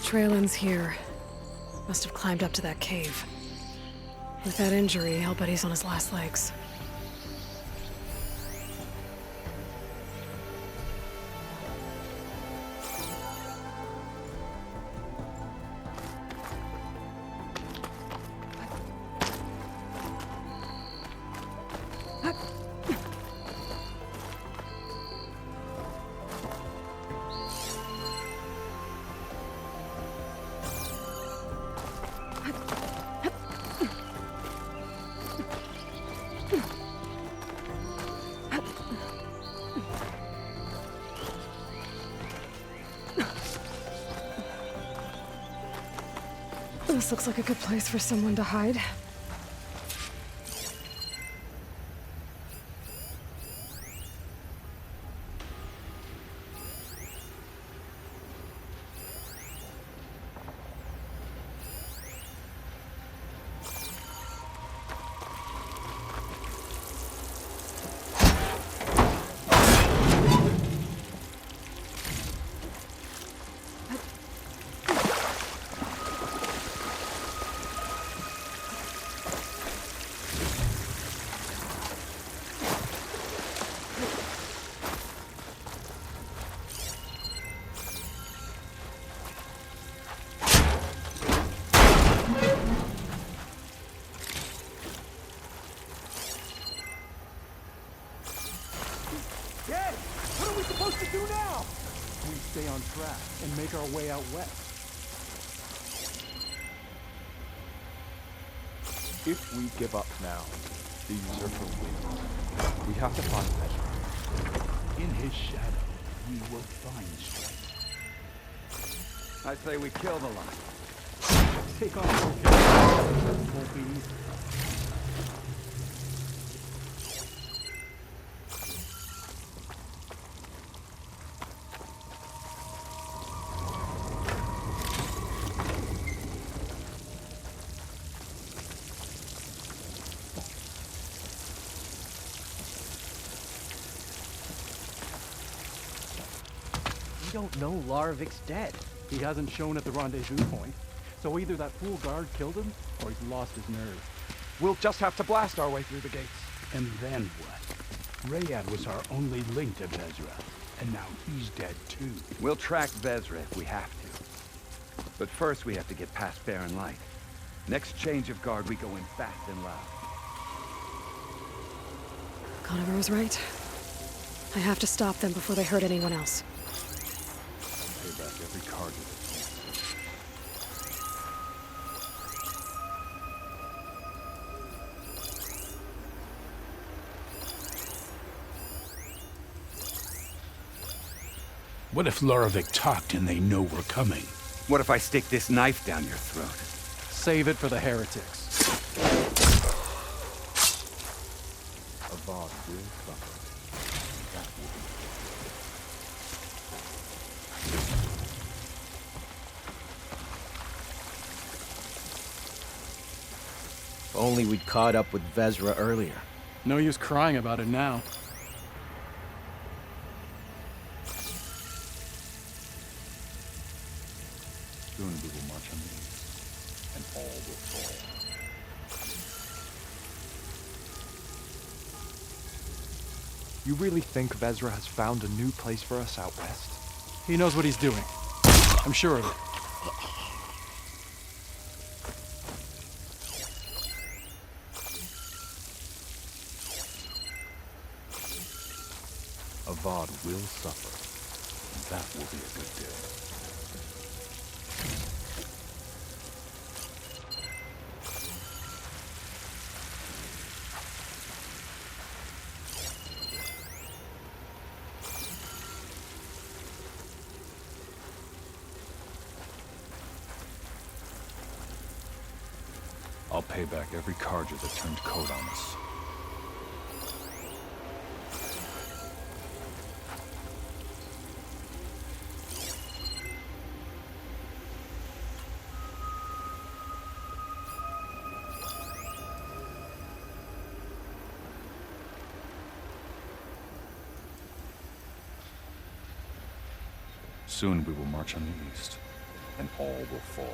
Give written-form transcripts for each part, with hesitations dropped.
trail ends here. Must have climbed up to that cave. With that injury, I'll bet he's on his last legs. This looks like a good place for someone to hide. Stay on track and make our way out west. If we give up now, the usurper wins. We have to find Ezra. In his shadow, we will find strength. I say we kill the lot. Take on the won't be easy. We don't know Larvik's dead. He hasn't shown at the rendezvous point, so either that fool guard killed him, or he's lost his nerve. We'll just have to blast our way through the gates. And then what? Rayad was our only link to Vezra, and now he's dead too. We'll track Vezra if we have to. But first we have to get past Barren Light. Next change of guard, we go in fast and loud. Conover was right. I have to stop them before they hurt anyone else. Pay back every card with it. What if Larvik talked and they know we're coming? What if I stick this knife down your throat? Save it for the heretics. Avad will suffer. That will If only we'd caught up with Vezra earlier. No use crying about it now. Soon we will march on the east, and all will fall. You really think Vezra has found a new place for us out west? He knows what he's doing. I'm sure of it. Avad will suffer, and that will be a good day. I'll pay back every Carja that turned coat on us. Soon we will march on the east, and all will fall.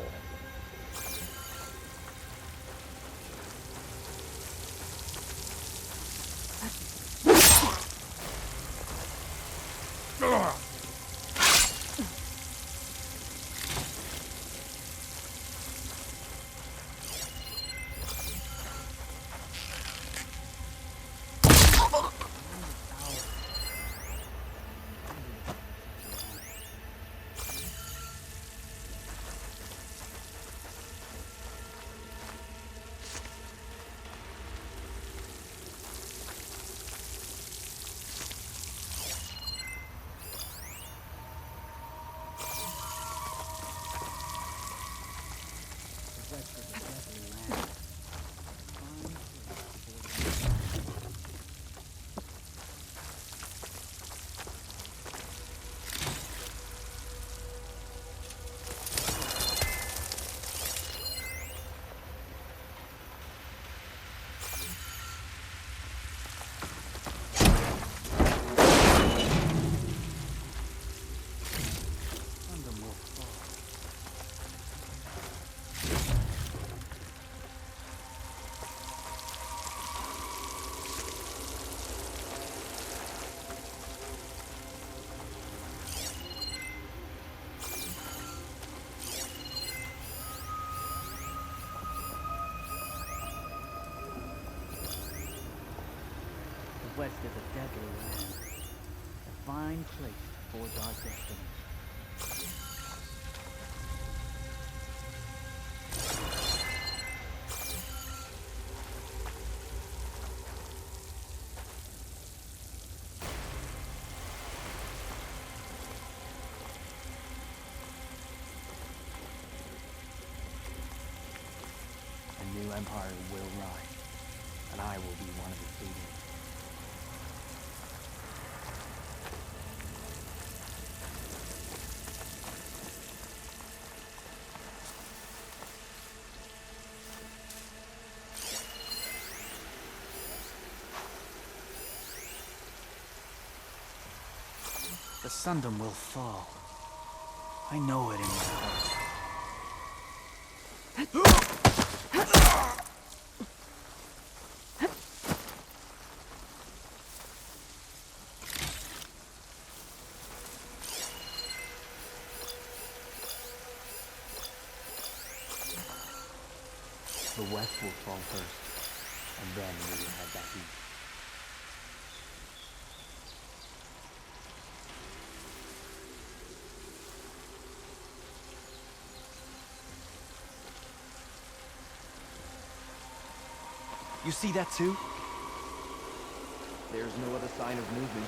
The West is a deadly land, a fine place to forge our destiny. A new empire will rise, and I will be one of its leaders. The Sundom will fall. I know it in my heart. The West will fall first, and then we will have that East. You see that too? There's no other sign of movement.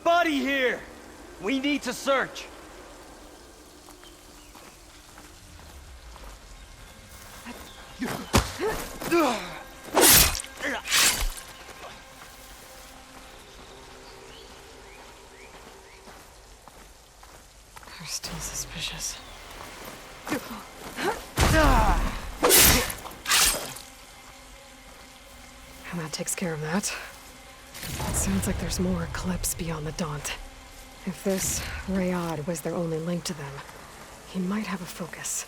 Buddy here! We need to search! They're still suspicious. And that takes care of that. It sounds like there's more Eclipse beyond the Daunt. If this Rayad was their only link to them, he might have a focus.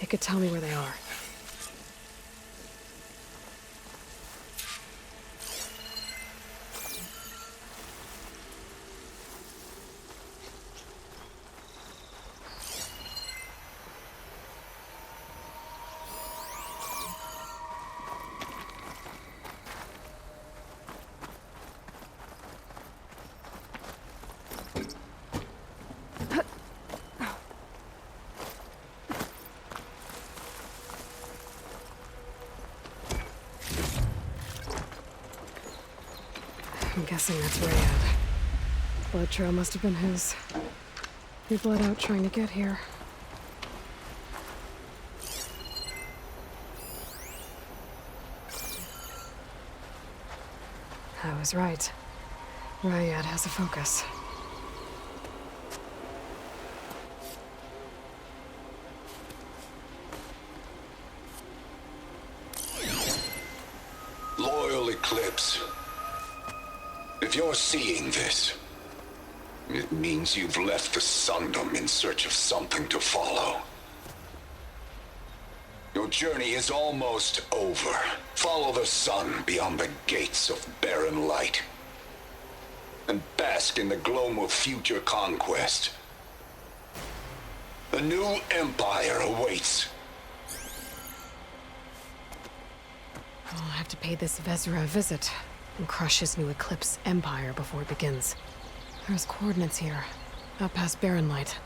It could tell me where they are. I'm guessing that's Rayad. Blood trail must have been his. He bled out trying to get here. I was right. Rayad has a focus. eclipse. If you're seeing this, it means you've left the Sundom in search of something to follow. Your journey is almost over. Follow the sun beyond the gates of barren light, and bask in the gloam of future conquest. A new empire awaits. I'll have to pay this Vezra a visit and crush his new Eclipse empire before it begins. There's coordinates here, out past Barren Light.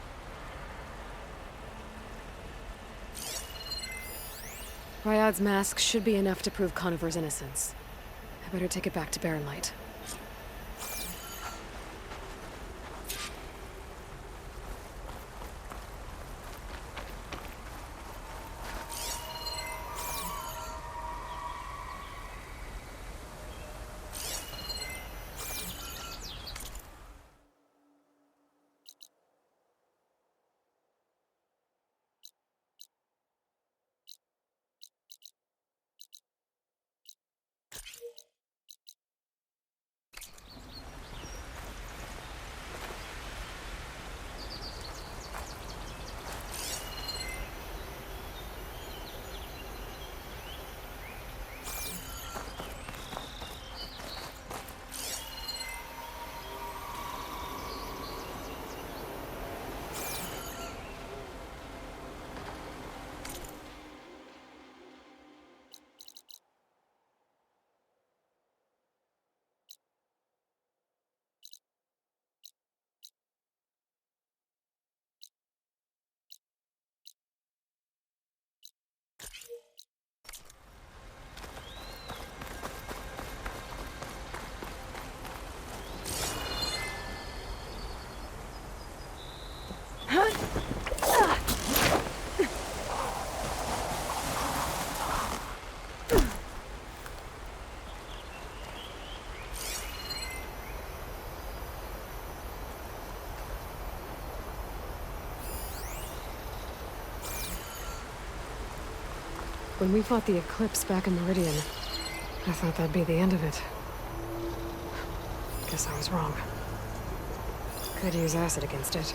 Ryad's mask should be enough to prove Conover's innocence. I better take it back to Barren Light. When we fought the Eclipse back in Meridian, I thought that'd be the end of it. Guess I was wrong. Could use acid against it.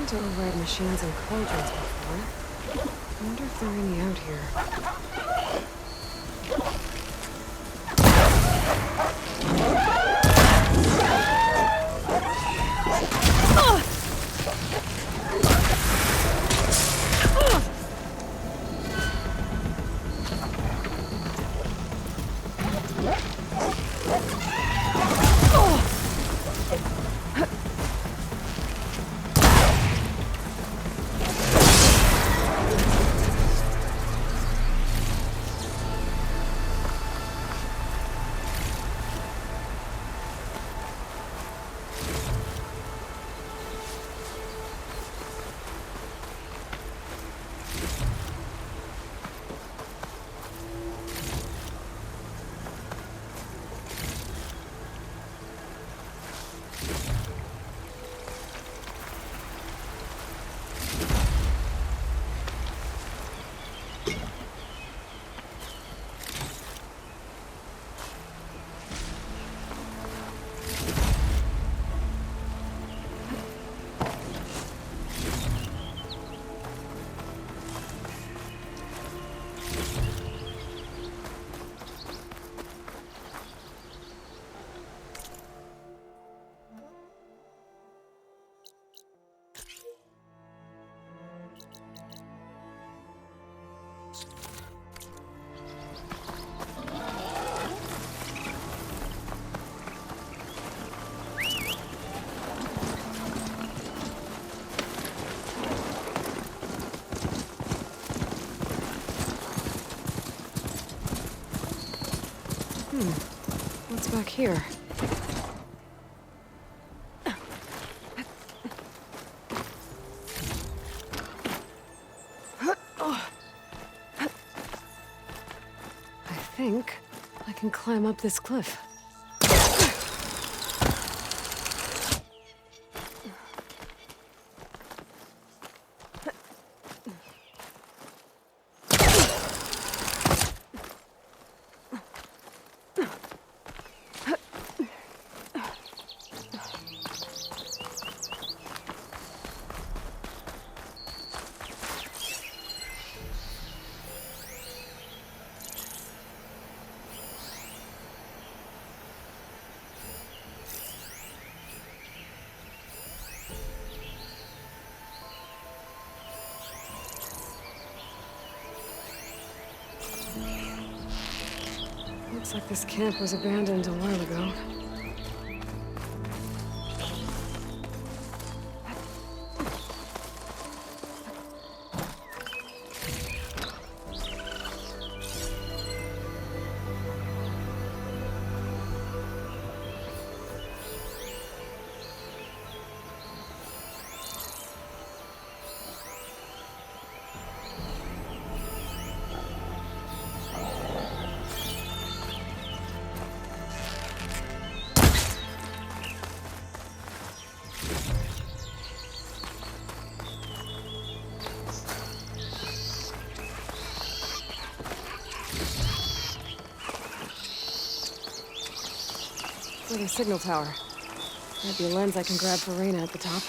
To override machines and cauldrons before. I wonder if they're any out here. What's back here? I think I can climb up this cliff. Looks like this camp was abandoned a while ago. Like a signal tower. Might be a lens I can grab for Reyna at the top.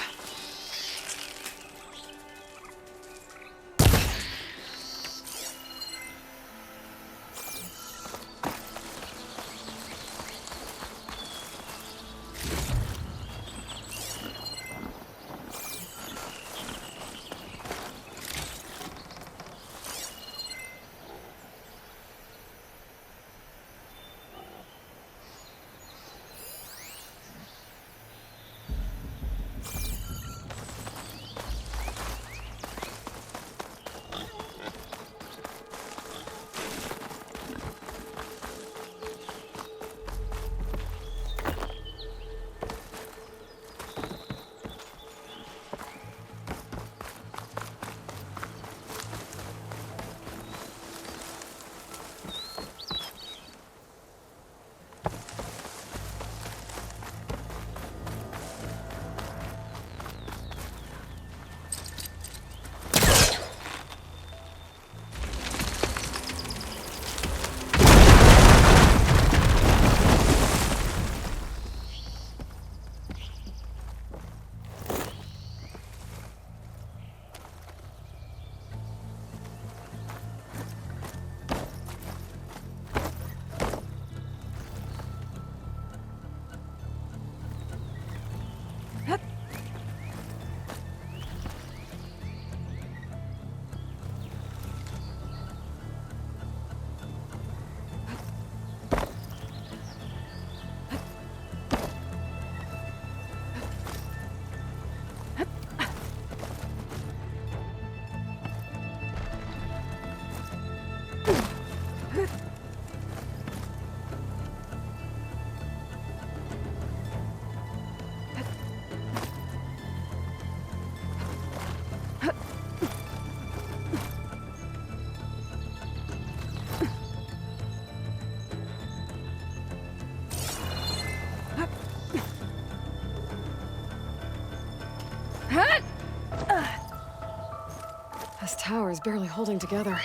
This tower is barely holding together.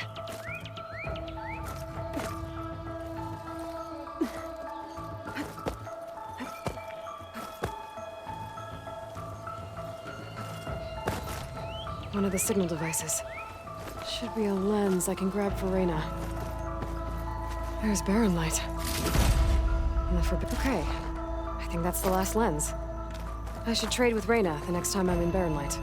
One of the signal devices. Should be a lens I can grab for Reyna. There's Baron light. And okay, I think that's the last lens. I should trade with Reyna the next time I'm in Baron light.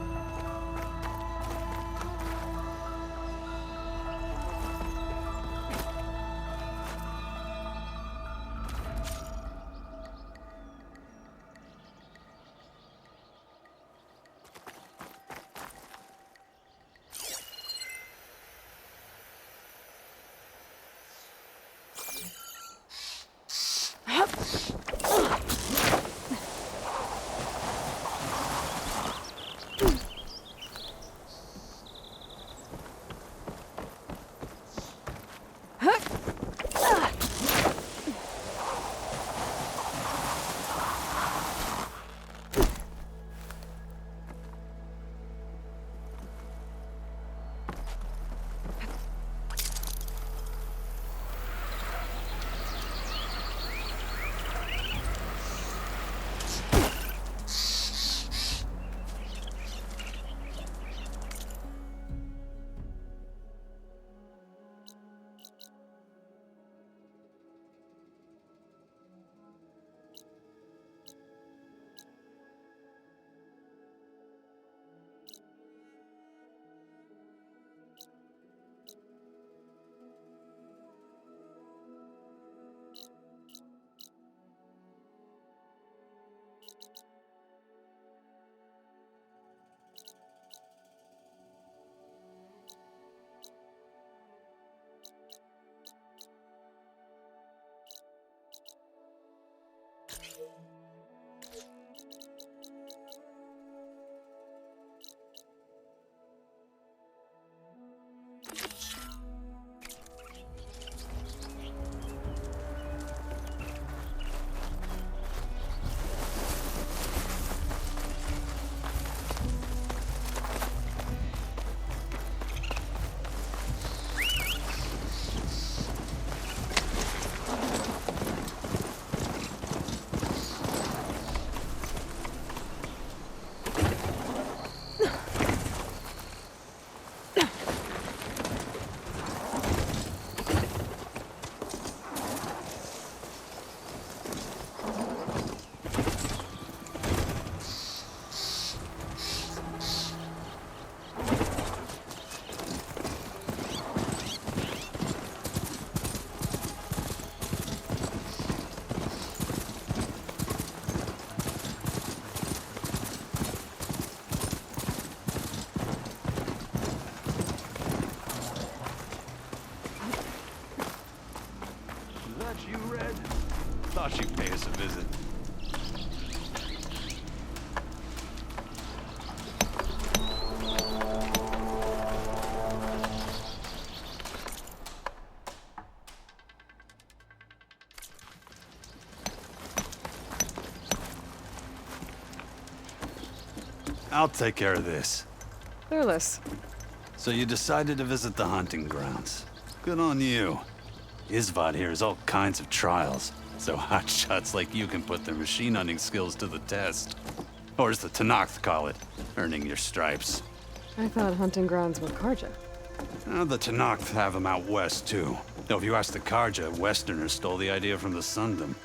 Thought you'd pay us a visit. I'll take care of this. Fearless. So you decided to visit the hunting grounds. Good on you. Isvad here has all kinds of trials, so hotshots like you can put their machine hunting skills to the test. Or as the Tenakth call it, earning your stripes. I thought hunting grounds were Karja. The Tenakth have them out west, too. Though if you ask the Karja, Westerners stole the idea from the Sundom.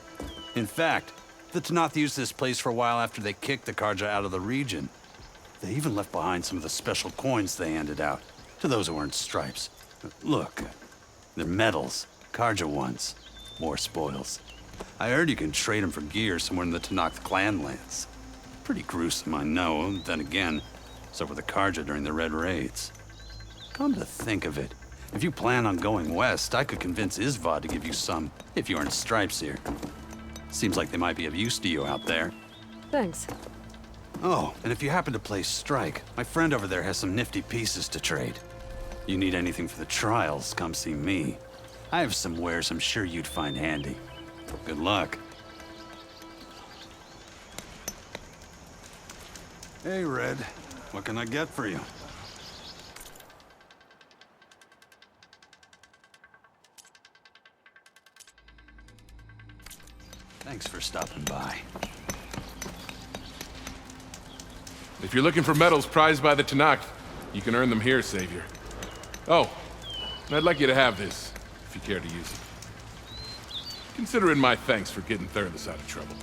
In fact, the Tenakth used this place for a while after they kicked the Karja out of the region. They even left behind some of the special coins they handed out, to those who earned stripes. Look, they're medals, Karja ones. More spoils. I heard you can trade them for gear somewhere in the Tenakth clan lands. Pretty gruesome, I know. Then again, so were the Karja during the Red Raids. Come to think of it, if you plan on going west, I could convince Isvad to give you some, if you earn stripes here. Seems like they might be of use to you out there. Thanks. Oh, and if you happen to play Strike, my friend over there has some nifty pieces to trade. You need anything for the trials, come see me. I have some wares I'm sure you'd find handy. Good luck. Hey, Red. What can I get for you? Thanks for stopping by. If you're looking for medals prized by the Tanakh, you can earn them here, Savior. Oh, and I'd like you to have this, if you care to use it. Consider it my thanks for getting Thurles out of trouble.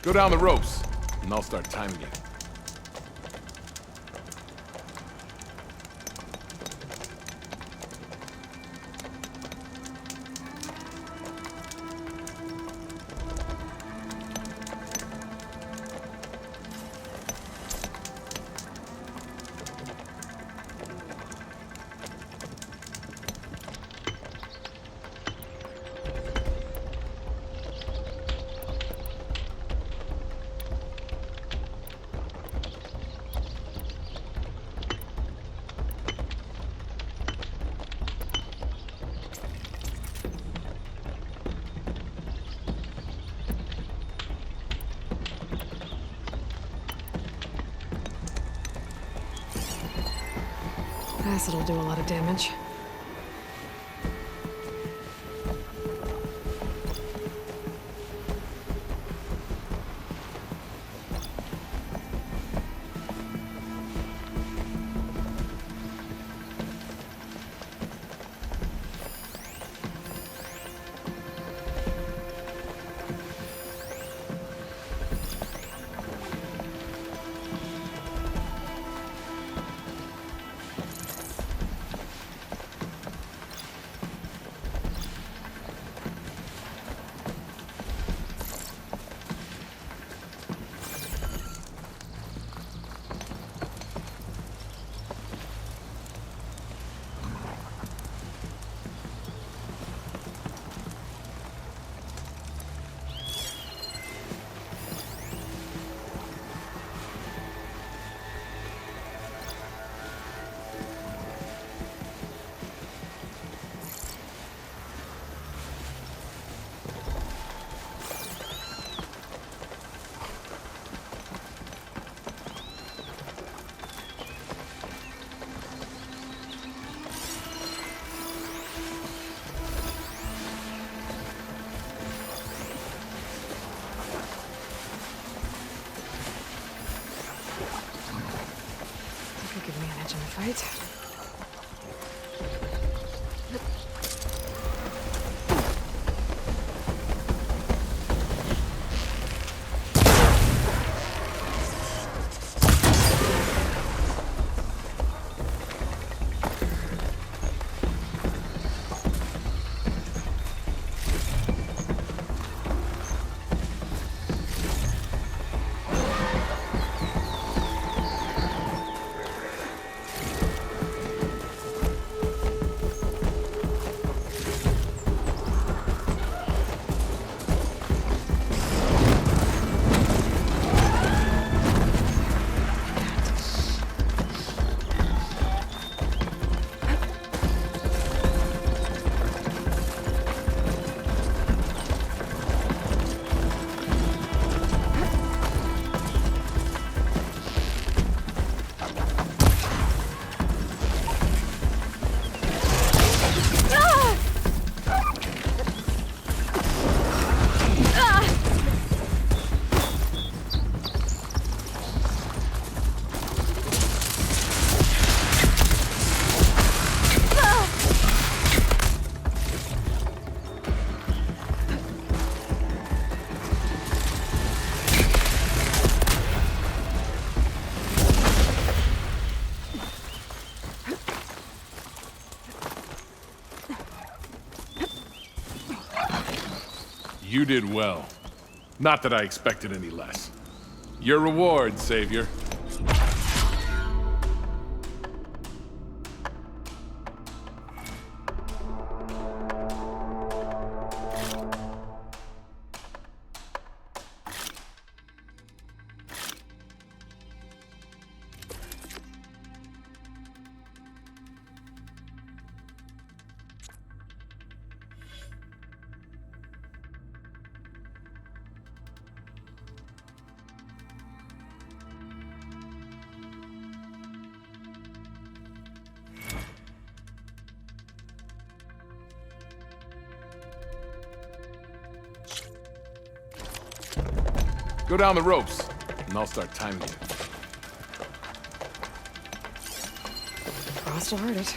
Go down the ropes, and I'll start timing it. Acid'll do a lot of damage. right? You did well. Not that I expected any less. Your reward, Savior. Go down the ropes, and I'll start timing you. Cross to heart it.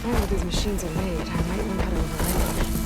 How these machines are made, I might learn how to override them.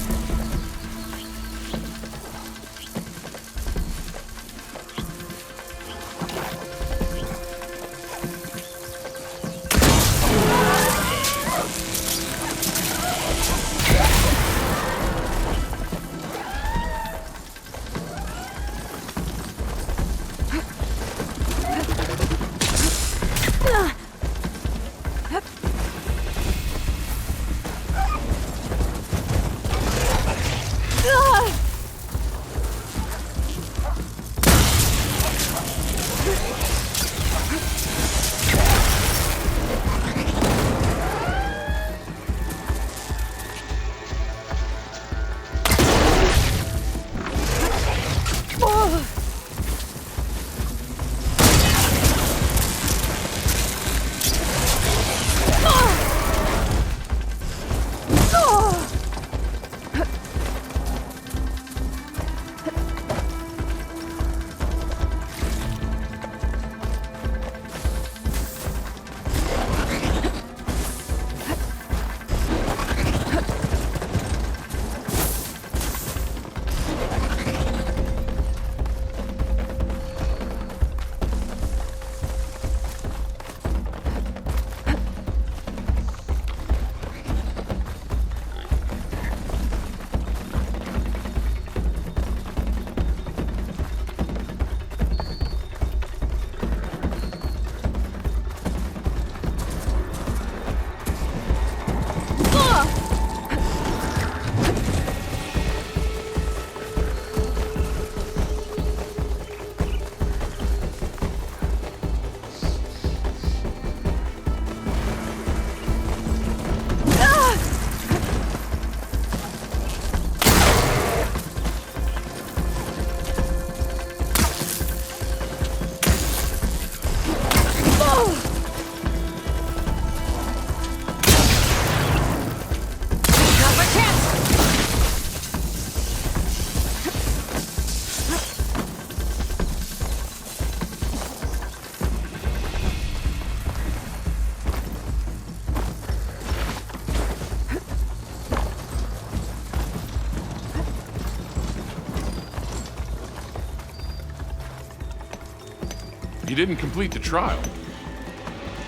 You didn't complete the trial.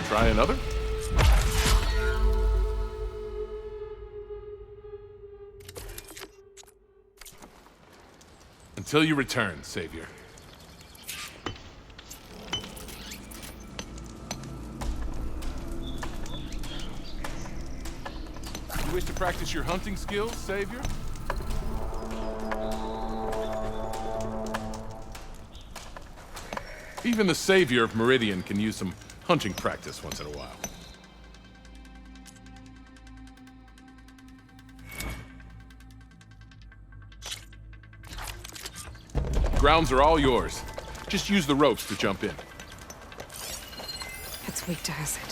Try another? Until you return, Savior. You wish to practice your hunting skills, Savior? Even the Savior of Meridian can use some hunting practice once in a while. Grounds are all yours. Just use the ropes to jump in. It's weak to acid.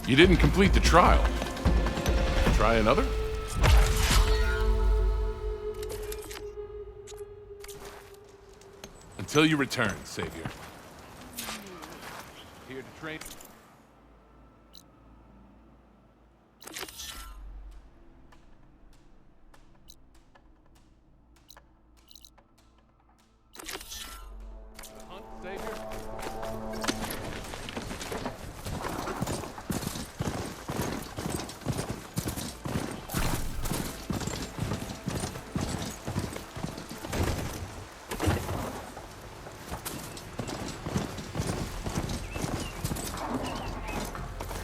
You didn't complete the trial. Try another? Until you return, Savior. Here to train. Hunt, Savior.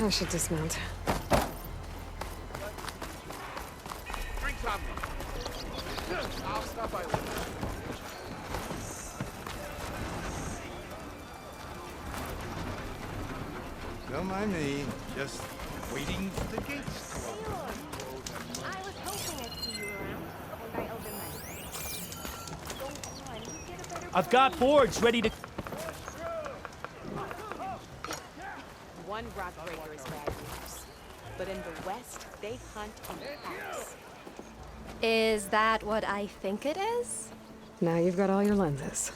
I should dismount. Drink Tommy. I'll stop by later. Don't mind me, just waiting for the gates to open. I was hoping I'd see you around when I open my... Go on, you get a better... I've got boards ready to... Shockbreaker is bad news. But in the West, they hunt in packs. Is that what I think it is? Now you've got all your lenses.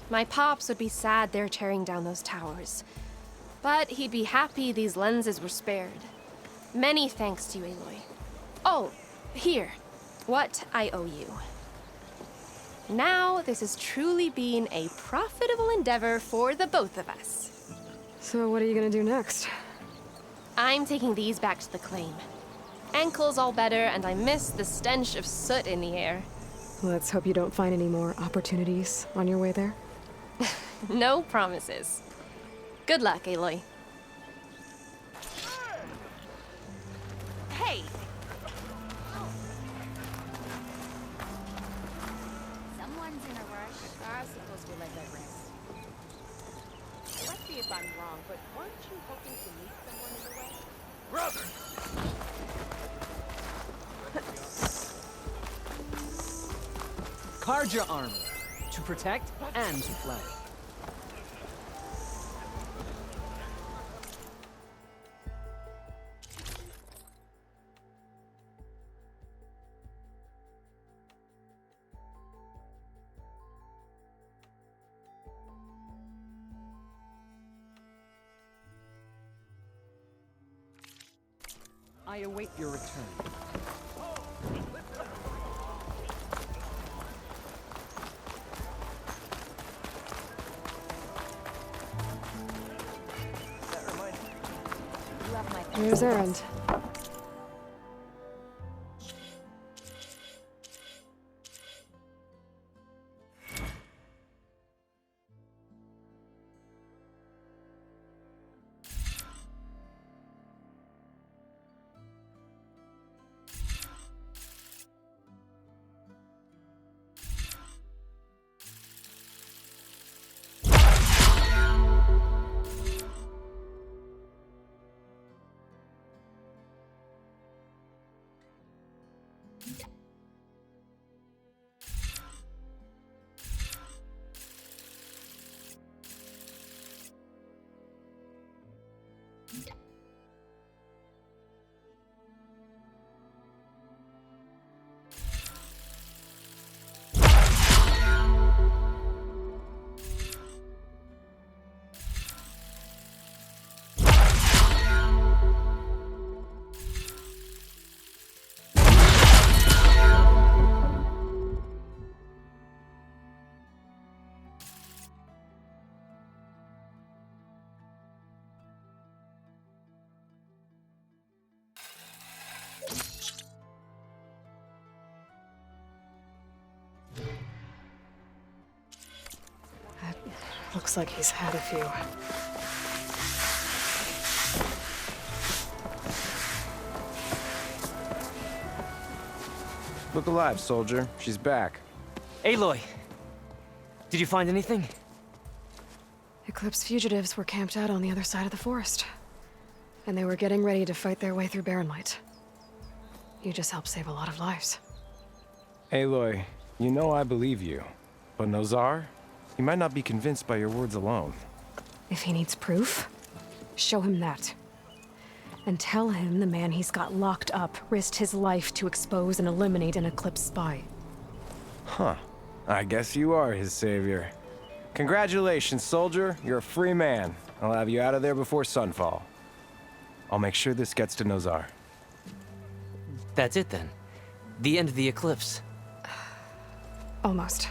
My pops would be sad they're tearing down those towers. But he'd be happy these lenses were spared. Many thanks to you, Aloy. Oh, here. What I owe you. Now, this has truly been a profitable endeavor for the both of us. So what are you gonna do next? I'm taking these back to the claim. Ankle's all better, and I miss the stench of soot in the air. Let's hope you don't find any more opportunities on your way there. No promises. Good luck, Aloy. Hey! Someone's in a rush. I suppose we'll let that rest. Correct me if I'm wrong, but weren't you hoping to meet someone in the West? Brother! Carja armor. To protect and to play. I await your return. Here's Erend. Looks like he's had a few. Look alive, soldier. She's back. Aloy! Did you find anything? Eclipse fugitives were camped out on the other side of the forest. And they were getting ready to fight their way through Barren Light. You just helped save a lot of lives. Aloy, you know I believe you. But Nozar? He might not be convinced by your words alone. If he needs proof, show him that. And tell him the man he's got locked up risked his life to expose and eliminate an Eclipse spy. Huh. I guess you are his savior. Congratulations, soldier. You're a free man. I'll have you out of there before sunfall. I'll make sure this gets to Nozar. That's it then. The end of the Eclipse. Almost.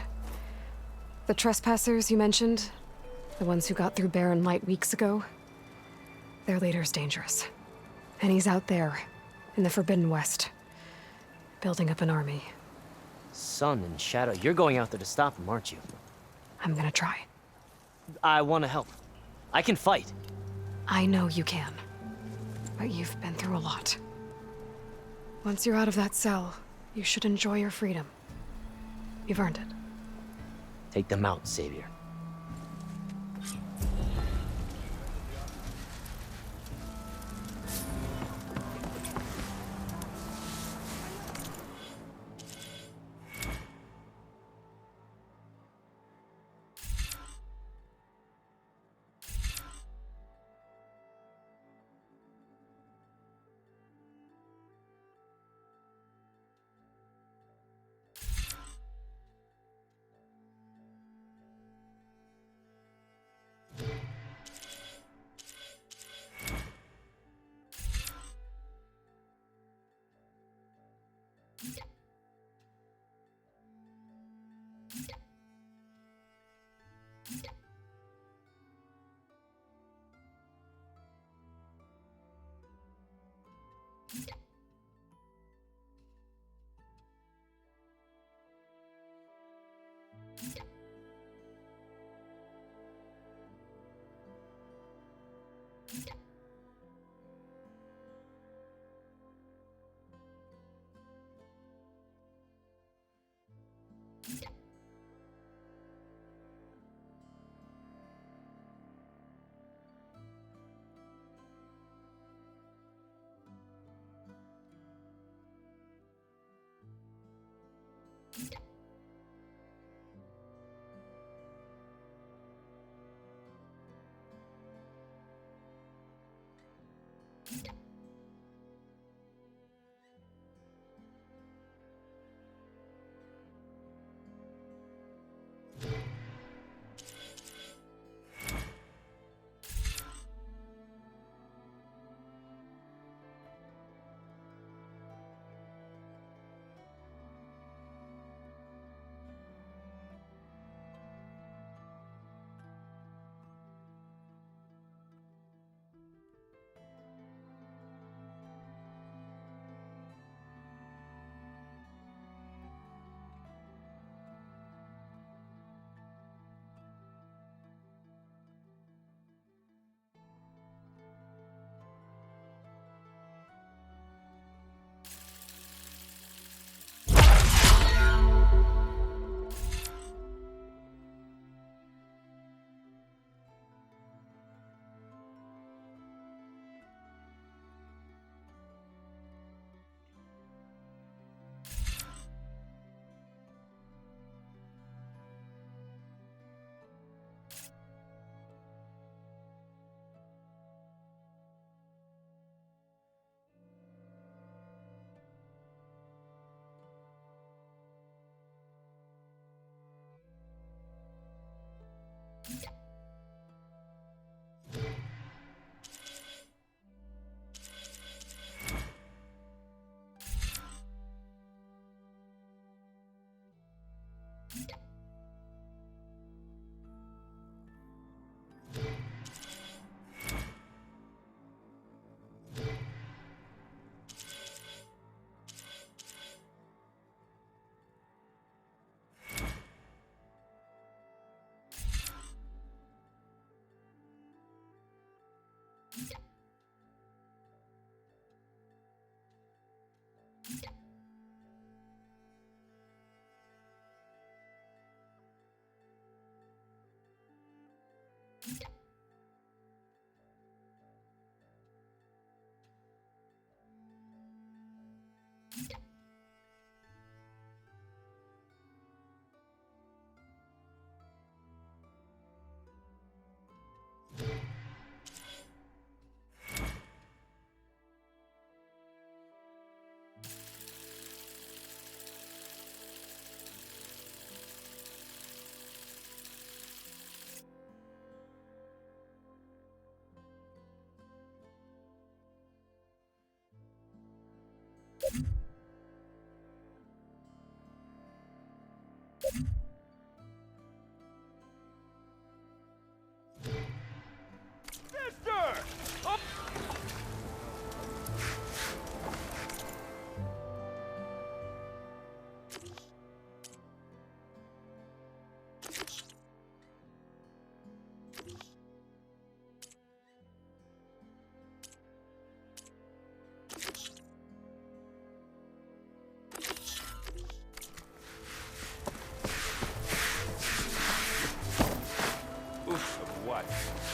The trespassers you mentioned, the ones who got through Barren Light weeks ago, their leader's dangerous. And he's out there, in the Forbidden West, building up an army. Sun and Shadow, you're going out there to stop him, aren't you? I'm gonna try. I want to help. I can fight. I know you can. But you've been through a lot. Once you're out of that cell, you should enjoy your freedom. You've earned it. Take them out, Savior.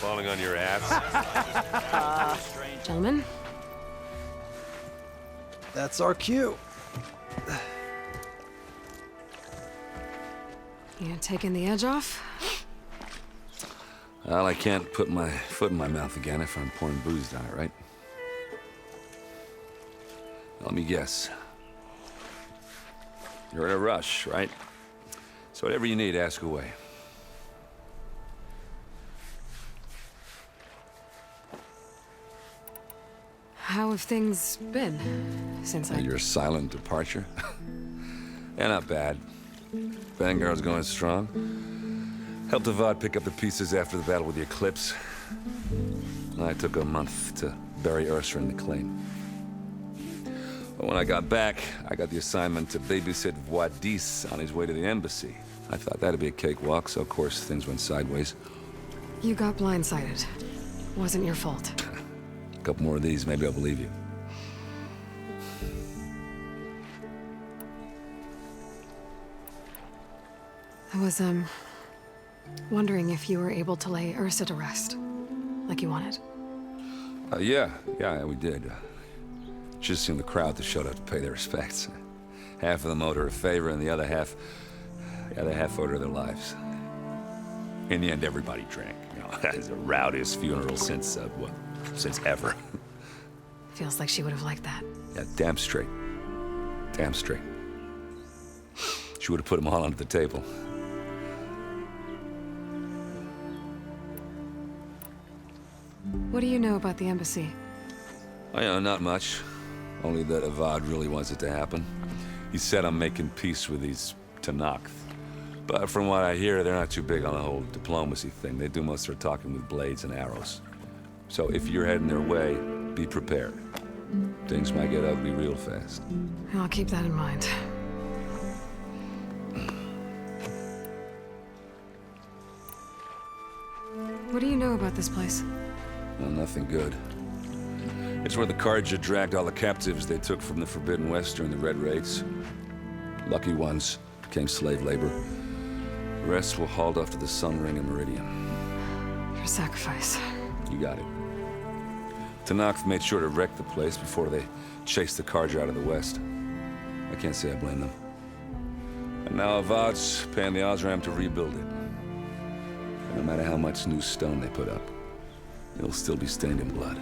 Falling on your ass? Gentlemen? That's our cue. You taking the edge off? Well, I can't put my foot in my mouth again if I'm pouring booze down it, right? Let me guess. You're in a rush, right? So whatever you need, ask away. How have things been since I... Your silent departure? Yeah, not bad. Vanguard's going strong. Helped Avad pick up the pieces after the battle with the Eclipse. I took a month to bury Ursa in the claim. But when I got back, I got the assignment to babysit Wadis on his way to the embassy. I thought that'd be a cakewalk, so of course things went sideways. You got blindsided. Wasn't your fault. A couple more of these, maybe I'll believe you. I was, wondering if you were able to lay Ursa to rest, like you wanted. Yeah, we did. Just seemed the crowd that showed up to pay their respects. Half of them owed her a favor, and the other half owed her their lives. In the end, everybody drank. You know, it's the rowdiest funeral since ever. Feels like she would have liked that. Yeah, damn straight. Damn straight. She would have put them all under the table. What do you know about the embassy? Oh, yeah, not much. Only that Avad really wants it to happen. He said I'm making peace with these Tenakth. But from what I hear, they're not too big on the whole diplomacy thing. They do most of their talking with blades and arrows. So if you're heading their way, be prepared. Things might get ugly real fast. I'll keep that in mind. What do you know about this place? Well, nothing good. It's where the Carja dragged all the captives they took from the Forbidden West during the Red Raids. Lucky ones became slave labor. The rest were hauled off to the Sun Ring and Meridian. Your sacrifice. You got it. Tenakth made sure to wreck the place before they chased the Carja out of the West. I can't say I blame them. And now Avad's paying the Osram to rebuild it. And no matter how much new stone they put up, it'll still be stained in blood.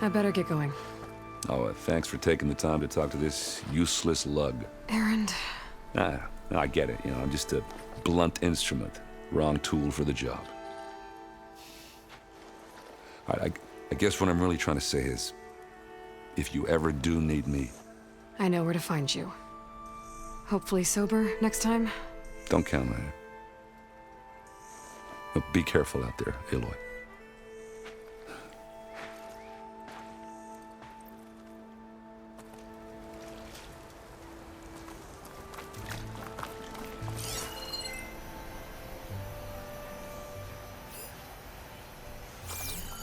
I better get going. Oh, thanks for taking the time to talk to this useless lug. Errand. No, I get it. You know, I'm just a blunt instrument. Wrong tool for the job. All right, I guess what I'm really trying to say is, if you ever do need me... I know where to find you. Hopefully sober next time? Don't count on it. But be careful out there, Aloy.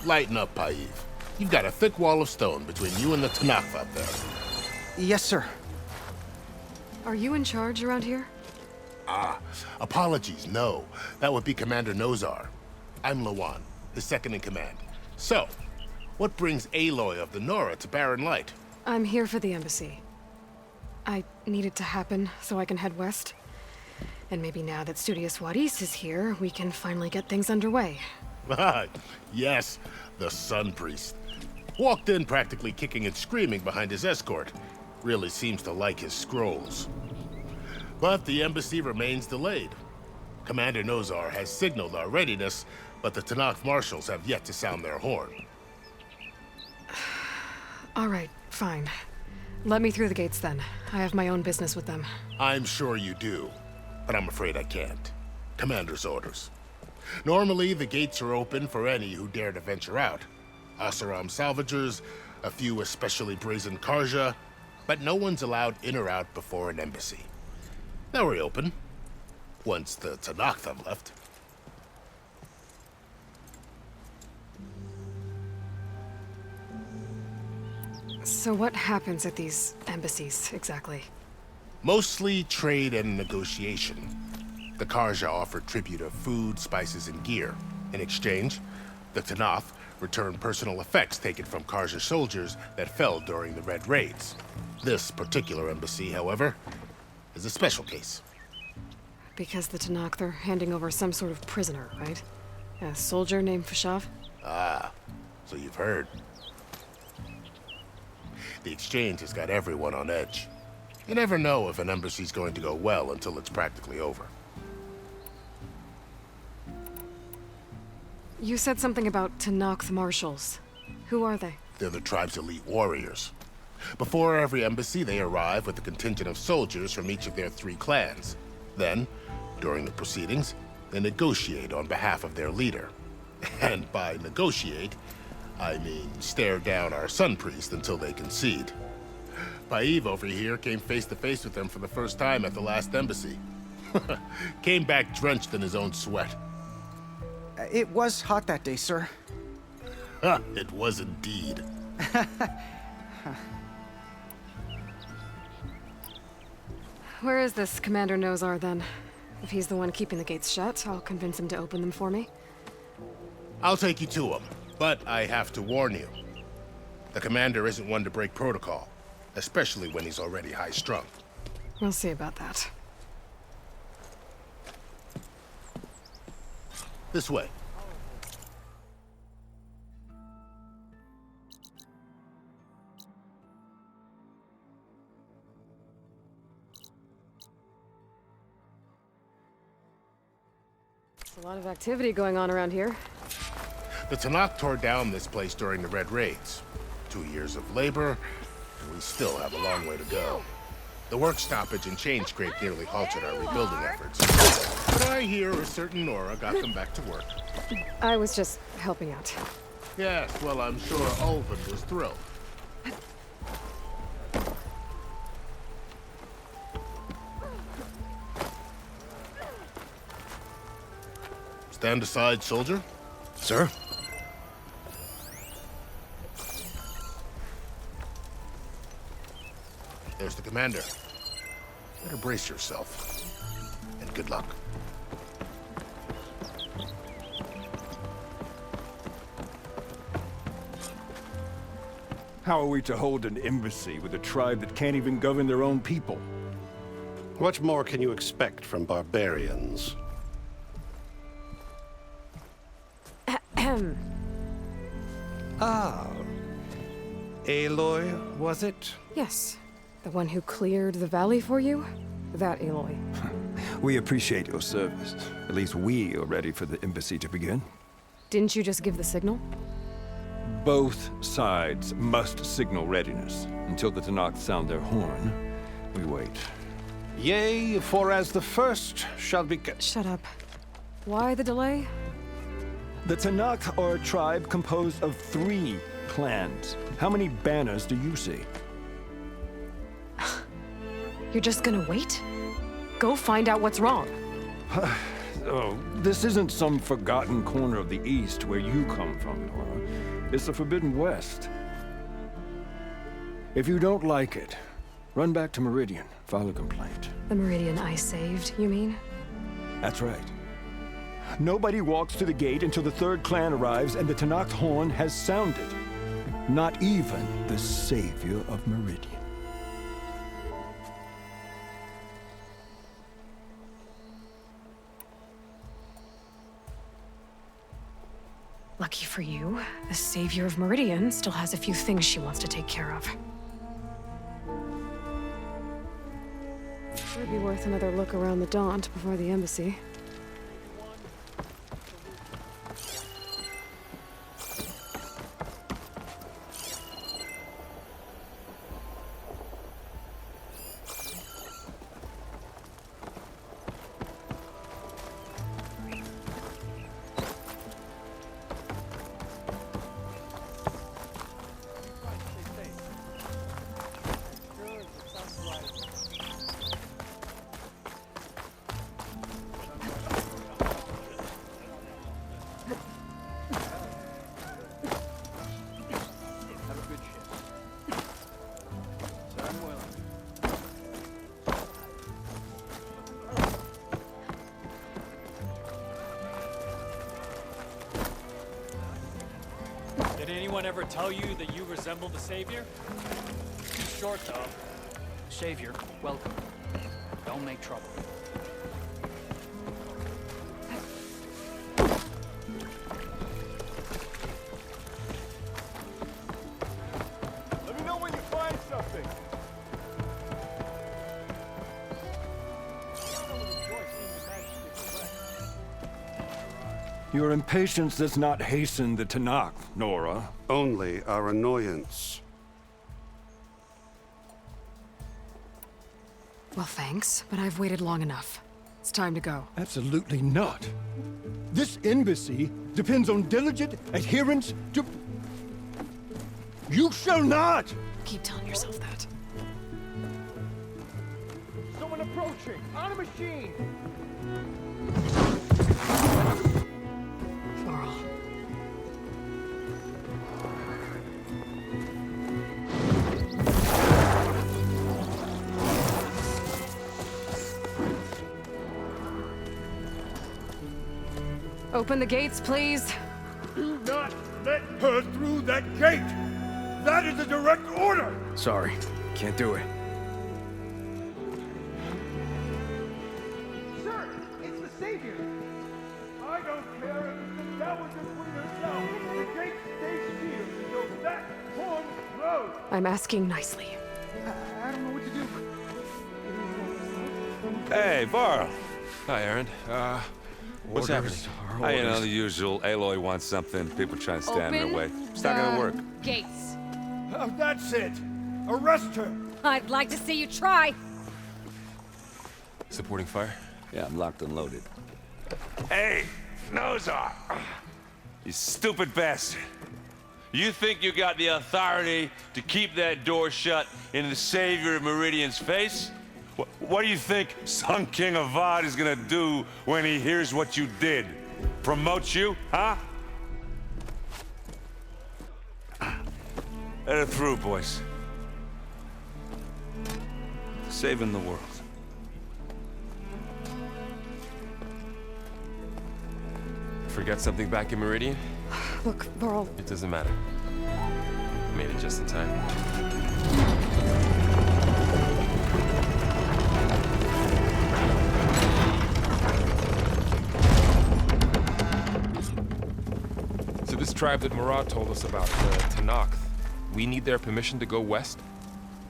Lighten up, Paiv. You've got a thick wall of stone between you and the Tenakth up there. Yes, sir. Are you in charge around here? Apologies, no. That would be Commander Nozar. I'm Lawan, his second in command. So, what brings Aloy of the Nora to Barren Light? I'm here for the embassy. I need it to happen so I can head west. And maybe now that Studious Wadis is here, we can finally get things underway. Yes, the Sun Priest. Walked in practically kicking and screaming behind his escort. Really seems to like his scrolls. But the embassy remains delayed. Commander Nozar has signaled our readiness, but the Tenakth marshals have yet to sound their horn. All right, fine. Let me through the gates then. I have my own business with them. I'm sure you do, but I'm afraid I can't. Commander's orders. Normally, the gates are open for any who dare to venture out. Asaram salvagers, a few especially brazen Carja, but no one's allowed in or out before an embassy. They'll reopen, once the Tenakth have left. So what happens at these embassies, exactly? Mostly trade and negotiation. The Carja offer tribute of food, spices, and gear. In exchange, the Tenakth return personal effects taken from Carja soldiers that fell during the Red Raids. This particular embassy, however, is a special case. Because the Tenakth are handing over some sort of prisoner, right? A soldier named Fashav? Ah, so you've heard. The exchange has got everyone on edge. You never know if an embassy's going to go well until it's practically over. You said something about Tanakh marshals. Who are they? They're the tribe's elite warriors. Before every embassy, they arrive with a contingent of soldiers from each of their 3 clans. Then, during the proceedings, they negotiate on behalf of their leader. And by negotiate, I mean stare down our sun priest until they concede. Paiv over here came face to face with them for the first time at the last embassy. Came back drenched in his own sweat. It was hot that day, sir. It was indeed. Where is this Commander Nozar, then? If he's the one keeping the gates shut, I'll convince him to open them for me. I'll take you to him, but I have to warn you. The commander isn't one to break protocol, especially when he's already high-strung. We'll see about that. This way. There's a lot of activity going on around here. The Tanakh tore down this place during the Red Raids. 2 years of labor, and we still have a long way to go. The work stoppage and chain scrape nearly halted our rebuilding efforts. But I hear a certain Nora got them back to work. I was just helping out. Yes, well, I'm sure Ulvin was thrilled. Stand aside, soldier. Sir? There's the commander. Better brace yourself. And good luck. How are we to hold an embassy with a tribe that can't even govern their own people? What more can you expect from barbarians? Ahem. Ah. Aloy, was it? Yes. The one who cleared the valley for you? That Aloy. We appreciate your service. At least we are ready for the embassy to begin. Didn't you just give the signal? Both sides must signal readiness. Until the Tanakh sound their horn, we wait. Yea, for as the first shall be... Shut up. Why the delay? The Tanakh are a tribe composed of 3 clans. How many banners do you see? You're just gonna wait? Go find out what's wrong. Oh, this isn't some forgotten corner of the East where you come from, Nora. It's the Forbidden West. If you don't like it, run back to Meridian, file a complaint. The Meridian I saved, you mean? That's right. Nobody walks to the gate until the 3rd clan arrives and the Tanakh horn has sounded. Not even the savior of Meridian. Lucky for you, the savior of Meridian still has a few things she wants to take care of. Would be worth another look around the Daunt before the embassy. Did anyone ever tell you that you resemble the Savior? Too short, though. Savior, welcome. Don't make trouble. Let me know when you find something. Your impatience does not hasten the Tanakh, Nora. Only our annoyance. Well, thanks, but I've waited long enough. It's time to go. Absolutely not. This embassy depends on diligent adherence to... You shall not! Keep telling yourself that. Someone approaching! On a machine! Laurel. Open the gates, please. Do not let her through that gate! That is a direct order! Sorry, can't do it. Sir, it's the Savior! I don't care if it's the Dowager Queen herself! The gate stays sealed until that horn blows! I'm asking nicely. I don't know what to do. Hey, Varl. Hi, Aaron. What's happening? You know, the usual. Aloy wants something. People trying to stand in their way. It's not gonna work. Gates. That's it! Arrest her! I'd like to see you try. Supporting fire? Yeah, I'm locked and loaded. Hey, Nozar! You stupid bastard. You think you got the authority to keep that door shut in the Savior of Meridian's face? What do you think Sun King Avad is gonna do when he hears what you did? Promote you, huh? Let her through, boys. Saving the world. Forget something back in Meridian? Look, Laurel. It doesn't matter. Made it just in time. So this tribe that Murad told us about, the Tanakh, we need their permission to go west?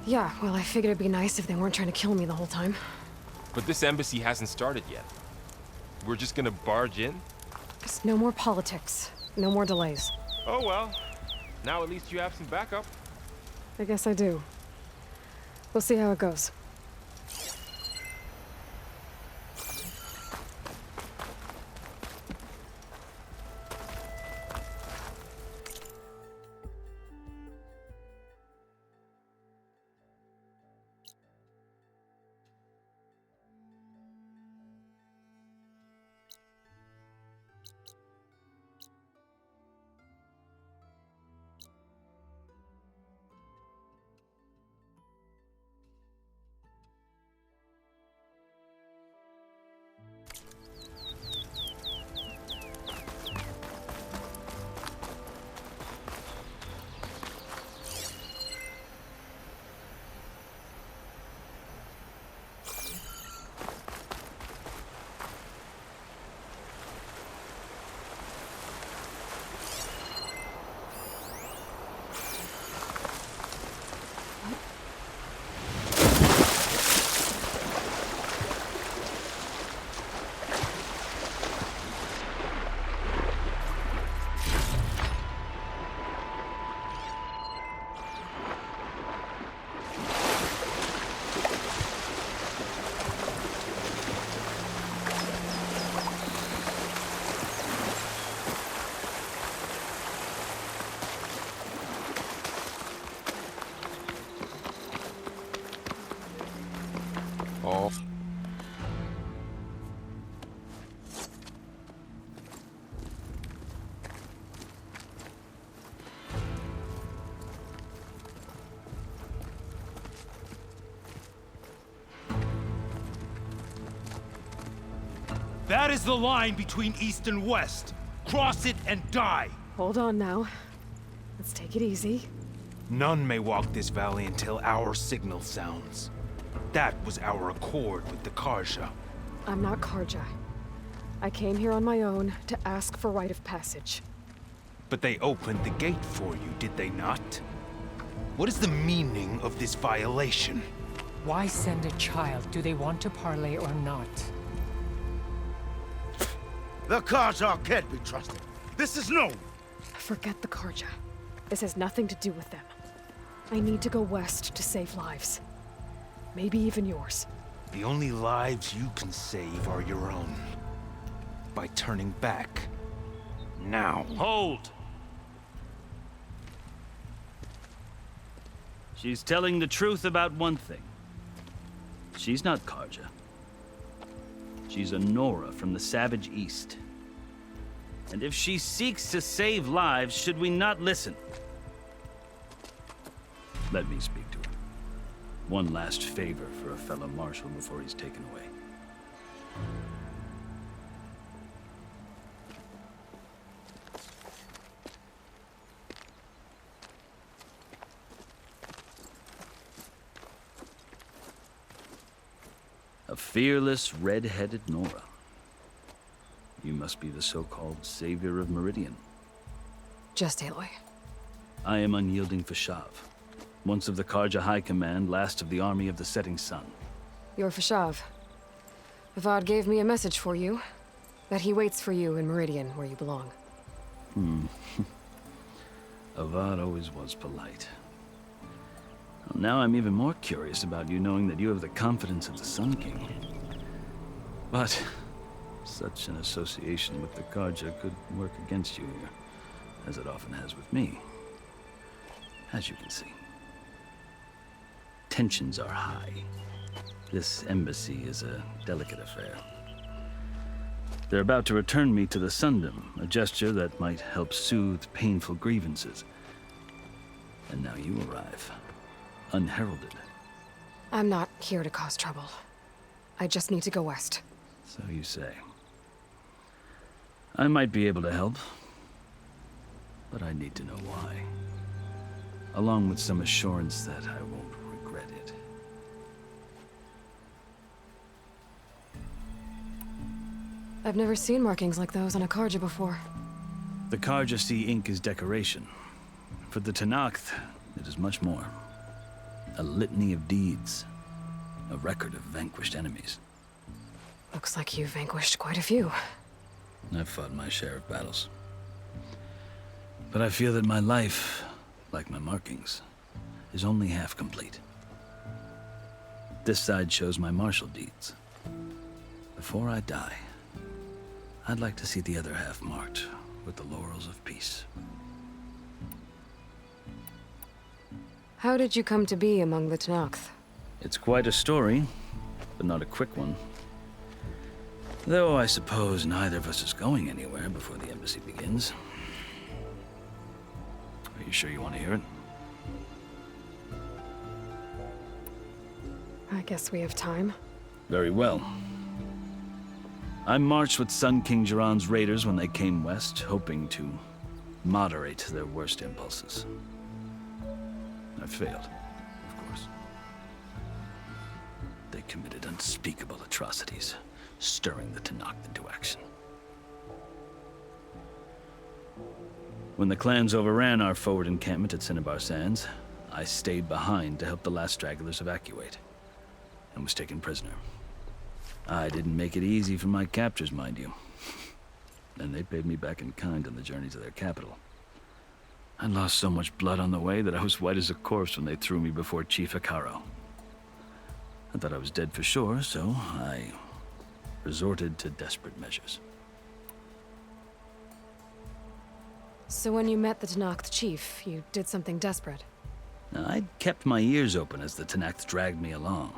Yeah, well, I figured it'd be nice if they weren't trying to kill me the whole time. But this embassy hasn't started yet. We're just gonna barge in? Just no more politics. No more delays. Oh well. Now at least you have some backup. I guess I do. We'll see how it goes. Oh. That is the line between East and West. Cross it and die. Hold on now. Let's take it easy. None may walk this valley until our signal sounds. That was our accord with the Karja. I'm not Karja. I came here on my own to ask for rite of passage. But they opened the gate for you, did they not? What is the meaning of this violation? Why send a child? Do they want to parley or not? The Karja can't be trusted. This is known. Forget the Karja. This has nothing to do with them. I need to go west to save lives. Maybe even yours. The only lives you can save are your own. By turning back. Now. Hold! She's telling the truth about one thing. She's not Karja. She's a Nora from the Savage East. And if she seeks to save lives, should we not listen? Let me speak to her. One last favor for a fellow marshal before he's taken away. A fearless, red-headed Nora. You must be the so-called savior of Meridian. Just Aloy. I am unyielding Fashav, once of the Karja High Command, last of the army of the setting sun. You're Fashav. Avad gave me a message for you. That he waits for you in Meridian, where you belong. Avad always was polite. Well, now I'm even more curious about you knowing that you have the confidence of the Sun King. But such an association with the Karja could work against you here, as it often has with me. As you can see. Tensions are high. This embassy is a delicate affair. They're about to return me to the Sundom, a gesture that might help soothe painful grievances. And now you arrive, unheralded. I'm not here to cause trouble. I just need to go west. So you say. I might be able to help, but I need to know why. Along with some assurance that I won't regret it. I've never seen markings like those on a Karja before. The Karja see ink as decoration. For the Tenakth, it is much more. A litany of deeds. A record of vanquished enemies. Looks like you've vanquished quite a few. I've fought my share of battles. But I feel that my life, like my markings, is only half complete. This side shows my martial deeds. Before I die, I'd like to see the other half marked with the laurels of peace. How did you come to be among the Tenakth? It's quite a story, but not a quick one. Though I suppose neither of us is going anywhere before the embassy begins. Are you sure you want to hear it? I guess we have time. Very well. I marched with Sun King Jiran's raiders when they came west, hoping to moderate their worst impulses. I failed, of course. They committed unspeakable atrocities, stirring the Tenakth into action. When the clans overran our forward encampment at Cinnabar Sands, I stayed behind to help the last stragglers evacuate, and was taken prisoner. I didn't make it easy for my captors, mind you. And they paid me back in kind on the journey to their capital. I lost so much blood on the way that I was white as a corpse when they threw me before Chief Hekaro. I thought I was dead for sure, so I resorted to desperate measures. So when you met the Tenakth chief, you did something desperate? Now, I'd kept my ears open as the Tenakth dragged me along,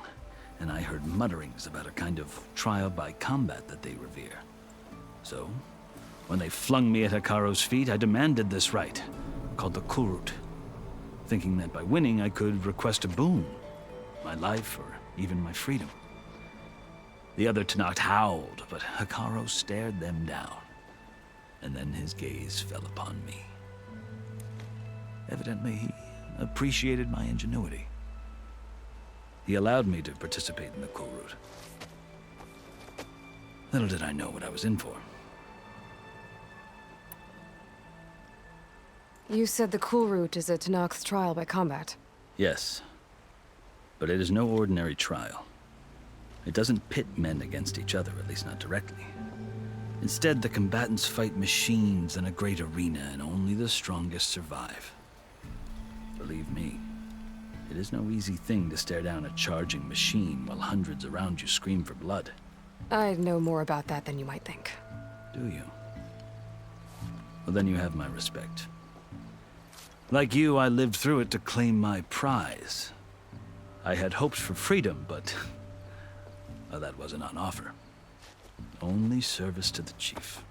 and I heard mutterings about a kind of trial by combat that they revere. So, when they flung me at Hekaro's feet, I demanded this right, called the Kulrut, thinking that by winning I could request a boon, my life or even my freedom. The other Tenakth howled, but Hekaro stared them down, and then his gaze fell upon me. Evidently, he appreciated my ingenuity. He allowed me to participate in the Kulrut. Little did I know what I was in for. You said the Kulrut is a Tenakth trial by combat. Yes, but it is no ordinary trial. It doesn't pit men against each other, at least not directly. Instead, the combatants fight machines in a great arena, and only the strongest survive. Believe me, it is no easy thing to stare down a charging machine while hundreds around you scream for blood. I know more about that than you might think. Do you? Well, then you have my respect. Like you, I lived through it to claim my prize. I had hoped for freedom, but well, that wasn't on offer. Only service to the chief.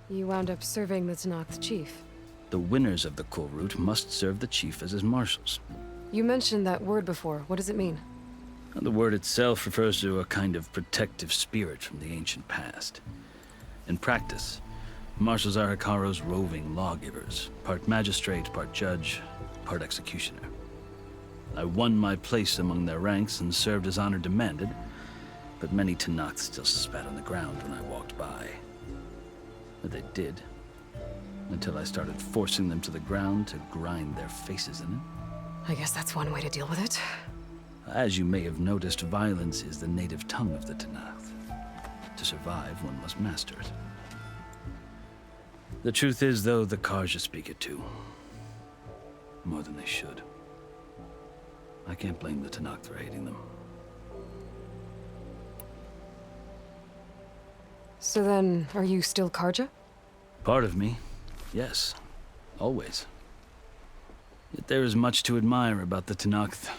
You wound up serving the Tenakth chief. The winners of the Cool Route must serve the chief as his marshals. You mentioned that word before. What does it mean? The word itself refers to a kind of protective spirit from the ancient past. In practice, marshals are Hekarro's roving lawgivers, part magistrate, part judge, part executioner. I won my place among their ranks and served as honor demanded, but many Tenakth still spat on the ground when I walked by. But they did, until I started forcing them to the ground to grind their faces in it. I guess that's one way to deal with it. As you may have noticed, violence is the native tongue of the Tenakth. To survive, one must master it. The truth is, though, the Carja speak it too. More than they should. I can't blame the Tenakth for hating them. So then, are you still Carja? Part of me, yes. Always. Yet there is much to admire about the Tenakth.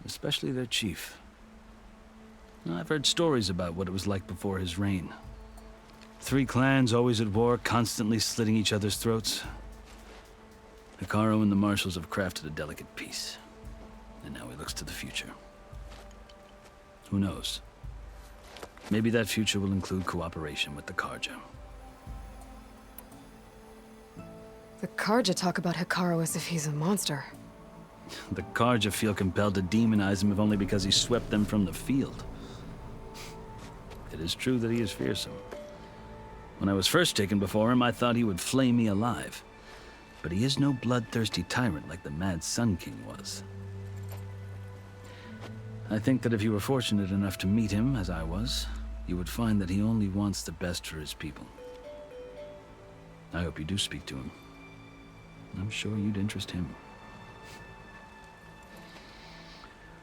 Especially their chief. I've heard stories about what it was like before his reign. 3 clans always at war, constantly slitting each other's throats. Hekarro and the marshals have crafted a delicate peace. And now he looks to the future. Who knows? Maybe that future will include cooperation with the Carja. The Carja talk about Hekarro as if he's a monster. The Carja feel compelled to demonize him if only because he swept them from the field. It is true that he is fearsome. When I was first taken before him, I thought he would flay me alive. But he is no bloodthirsty tyrant like the Mad Sun King was. I think that if you were fortunate enough to meet him, as I was, you would find that he only wants the best for his people. I hope you do speak to him. I'm sure you'd interest him.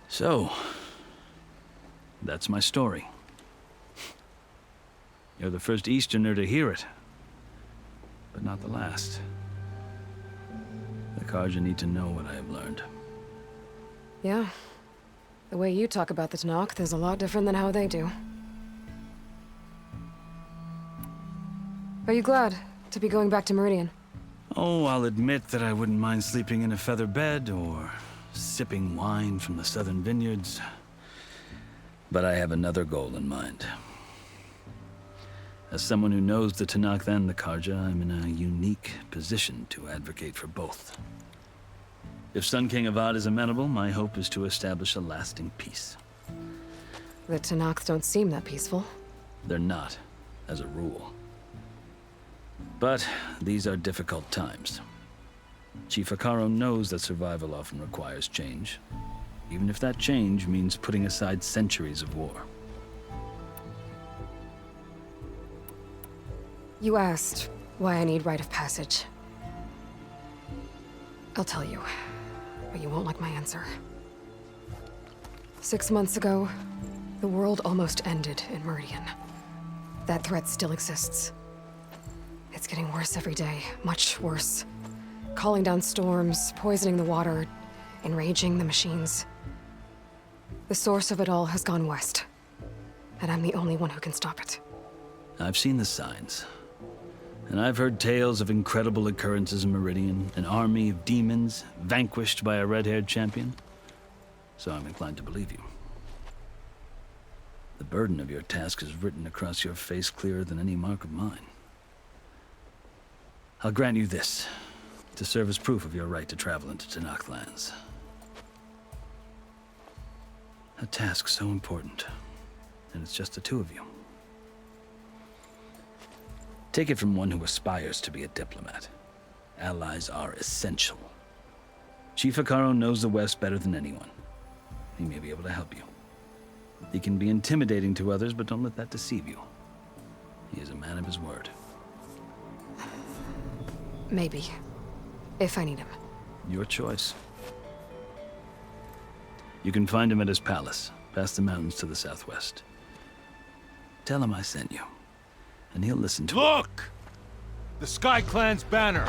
So, that's my story. You're the first Easterner to hear it, but not the last. The Carja need to know what I have learned. Yeah. The way you talk about the Tenakth is a lot different than how they do. Are you glad to be going back to Meridian? Oh, I'll admit that I wouldn't mind sleeping in a feather bed or sipping wine from the southern vineyards. But I have another goal in mind. As someone who knows the Tenakth and the Carja, I'm in a unique position to advocate for both. If Sun King Avad is amenable, my hope is to establish a lasting peace. The Tenakth don't seem that peaceful. They're not, as a rule. But these are difficult times. Chief Hekarro knows that survival often requires change, even if that change means putting aside centuries of war. You asked why I need rite of passage. I'll tell you, but you won't like my answer. 6 months ago, the world almost ended in Meridian. That threat still exists. It's getting worse every day, much worse. Calling down storms, poisoning the water, enraging the machines. The source of it all has gone west, and I'm the only one who can stop it. I've seen the signs. And I've heard tales of incredible occurrences in Meridian, an army of demons vanquished by a red-haired champion. So I'm inclined to believe you. The burden of your task is written across your face clearer than any mark of mine. I'll grant you this, to serve as proof of your right to travel into Tenakth lands. A task so important, and it's just the two of you. Take it from one who aspires to be a diplomat. Allies are essential. Chief Hekarro knows the West better than anyone. He may be able to help you. He can be intimidating to others, but don't let that deceive you. He is a man of his word. Maybe. If I need him. Your choice. You can find him at his palace, past the mountains to the southwest. Tell him I sent you, and he'll listen to it. Look! The Sky Clan's banner!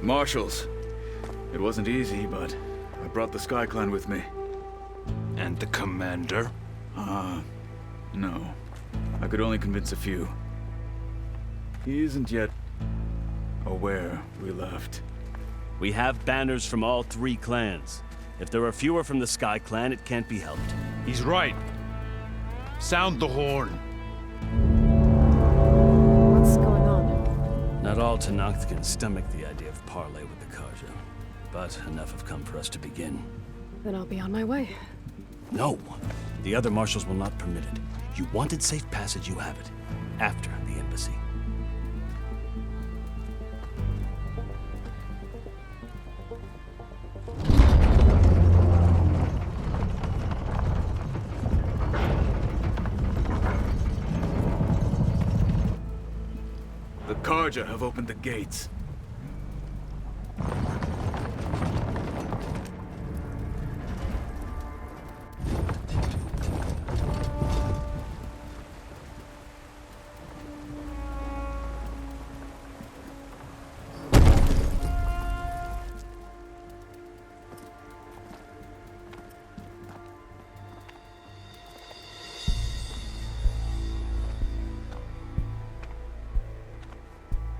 Marshals. It wasn't easy, but I brought the Sky Clan with me. And the commander? No. I could only convince a few. He isn't yet aware we left. We have banners from all 3 clans. If there are fewer from the Sky Clan, it can't be helped. He's right. Sound the horn. What's going on? Not all Tenakth can stomach the idea of parley with the Karja, but enough have come for us to begin. Then I'll be on my way. No! The other marshals will not permit it. You wanted safe passage, you have it. After the embassy. The Karja have opened the gates.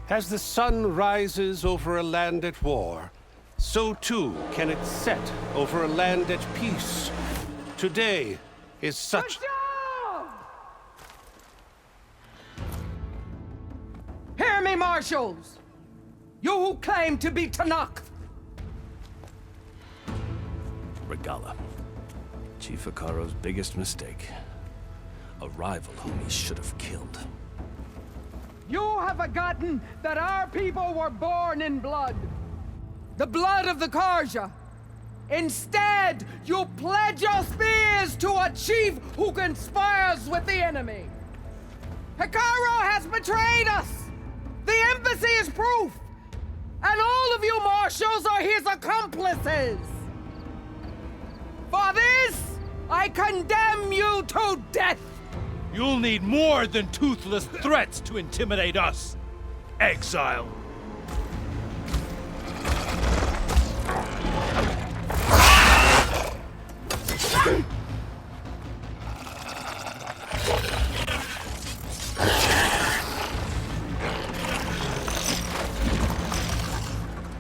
As the sun rises over a land at war, so too can it set over a land at peace. Today is such... Hear me, marshals! You who claim to be Tenakth! Regala. Chief Akaro's biggest mistake. A rival whom he should have killed. You have forgotten that our people were born in blood. The blood of the Karja. Instead, you pledge your spears to a chief who conspires with the enemy. Akaro has betrayed us! The embassy is proof! And all of you marshals are his accomplices! For this, I condemn you to death! You'll need more than toothless threats to intimidate us. Exile.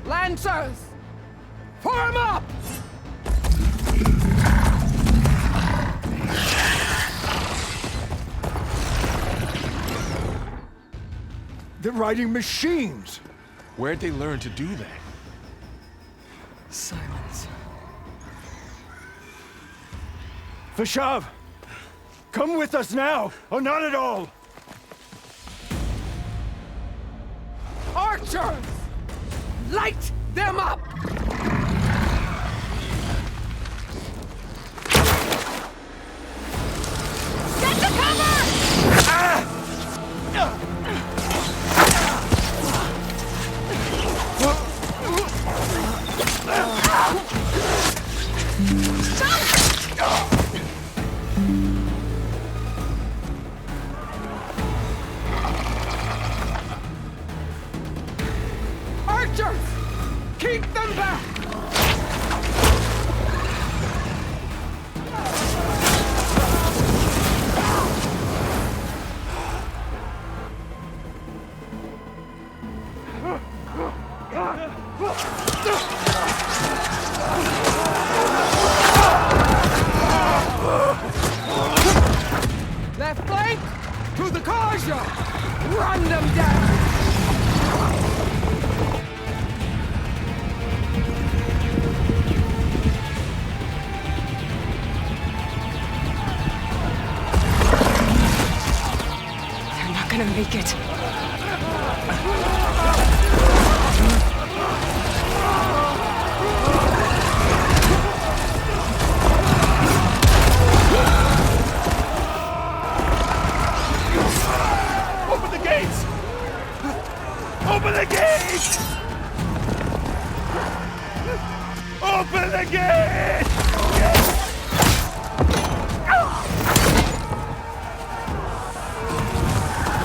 Lancers! Form up! They're riding machines! Where'd they learn to do that? Silence. Vashav! Come with us now, or not at all! Archers! Light them up! Get to cover! Archers! Keep them back! Left flank to the Karja! Run them down! They're not gonna make it. Open the gate!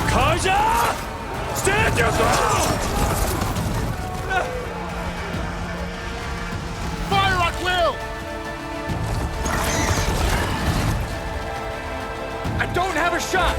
Karja! Stand your ground! Fire at will! I don't have a shot!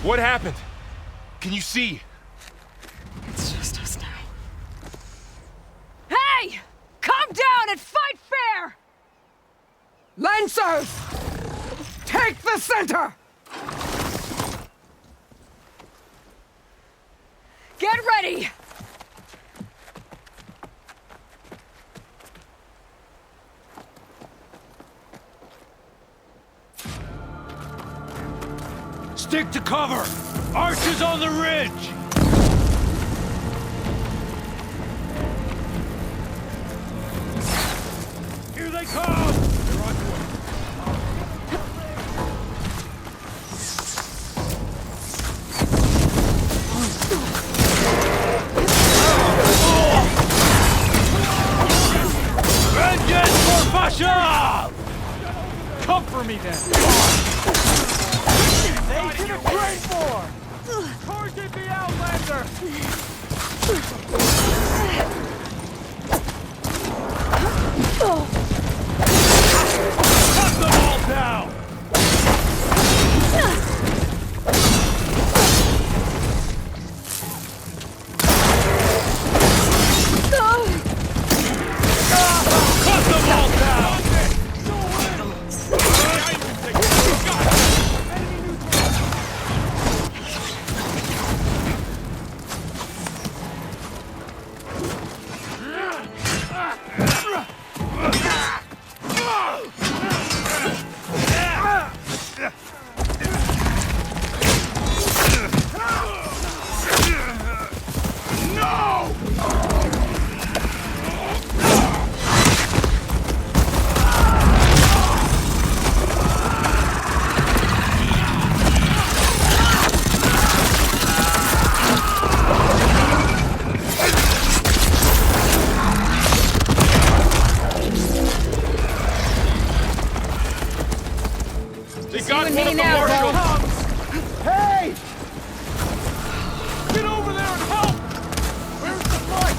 What happened? Can you see? It's just us now. Hey! Come down and fight fair! Lancers! Take the center! Get ready! Stick to cover! Archers on the ridge! Here they come! They're on your way. Vengeance for Basha! Come for me then! They should have trained for! Target the Outlander! Cut them all down! Cut them all down! Hey! Get over there and help! Where's the fight?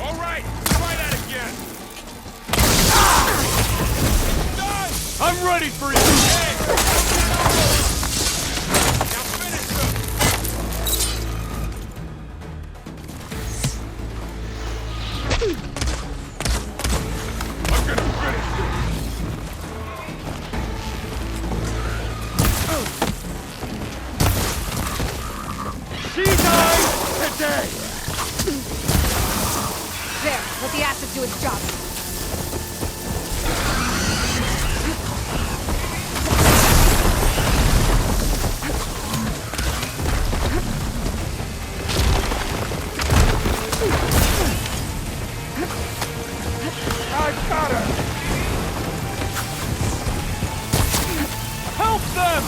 All right, try that again. Ah! I'm ready for you. Hey! Now finish them. I'm gonna finish this. She died today! There, let the acid do its job. I've got her! Help them!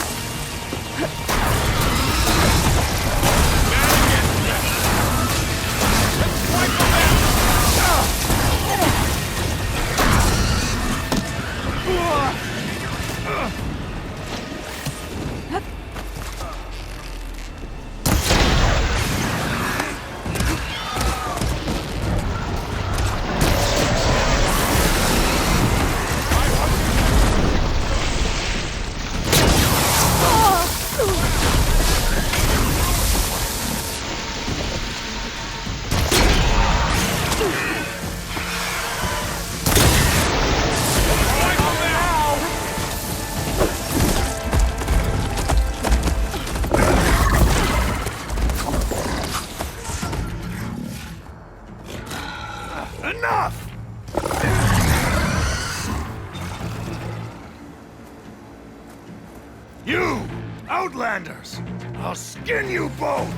You! Outlanders! I'll skin you both!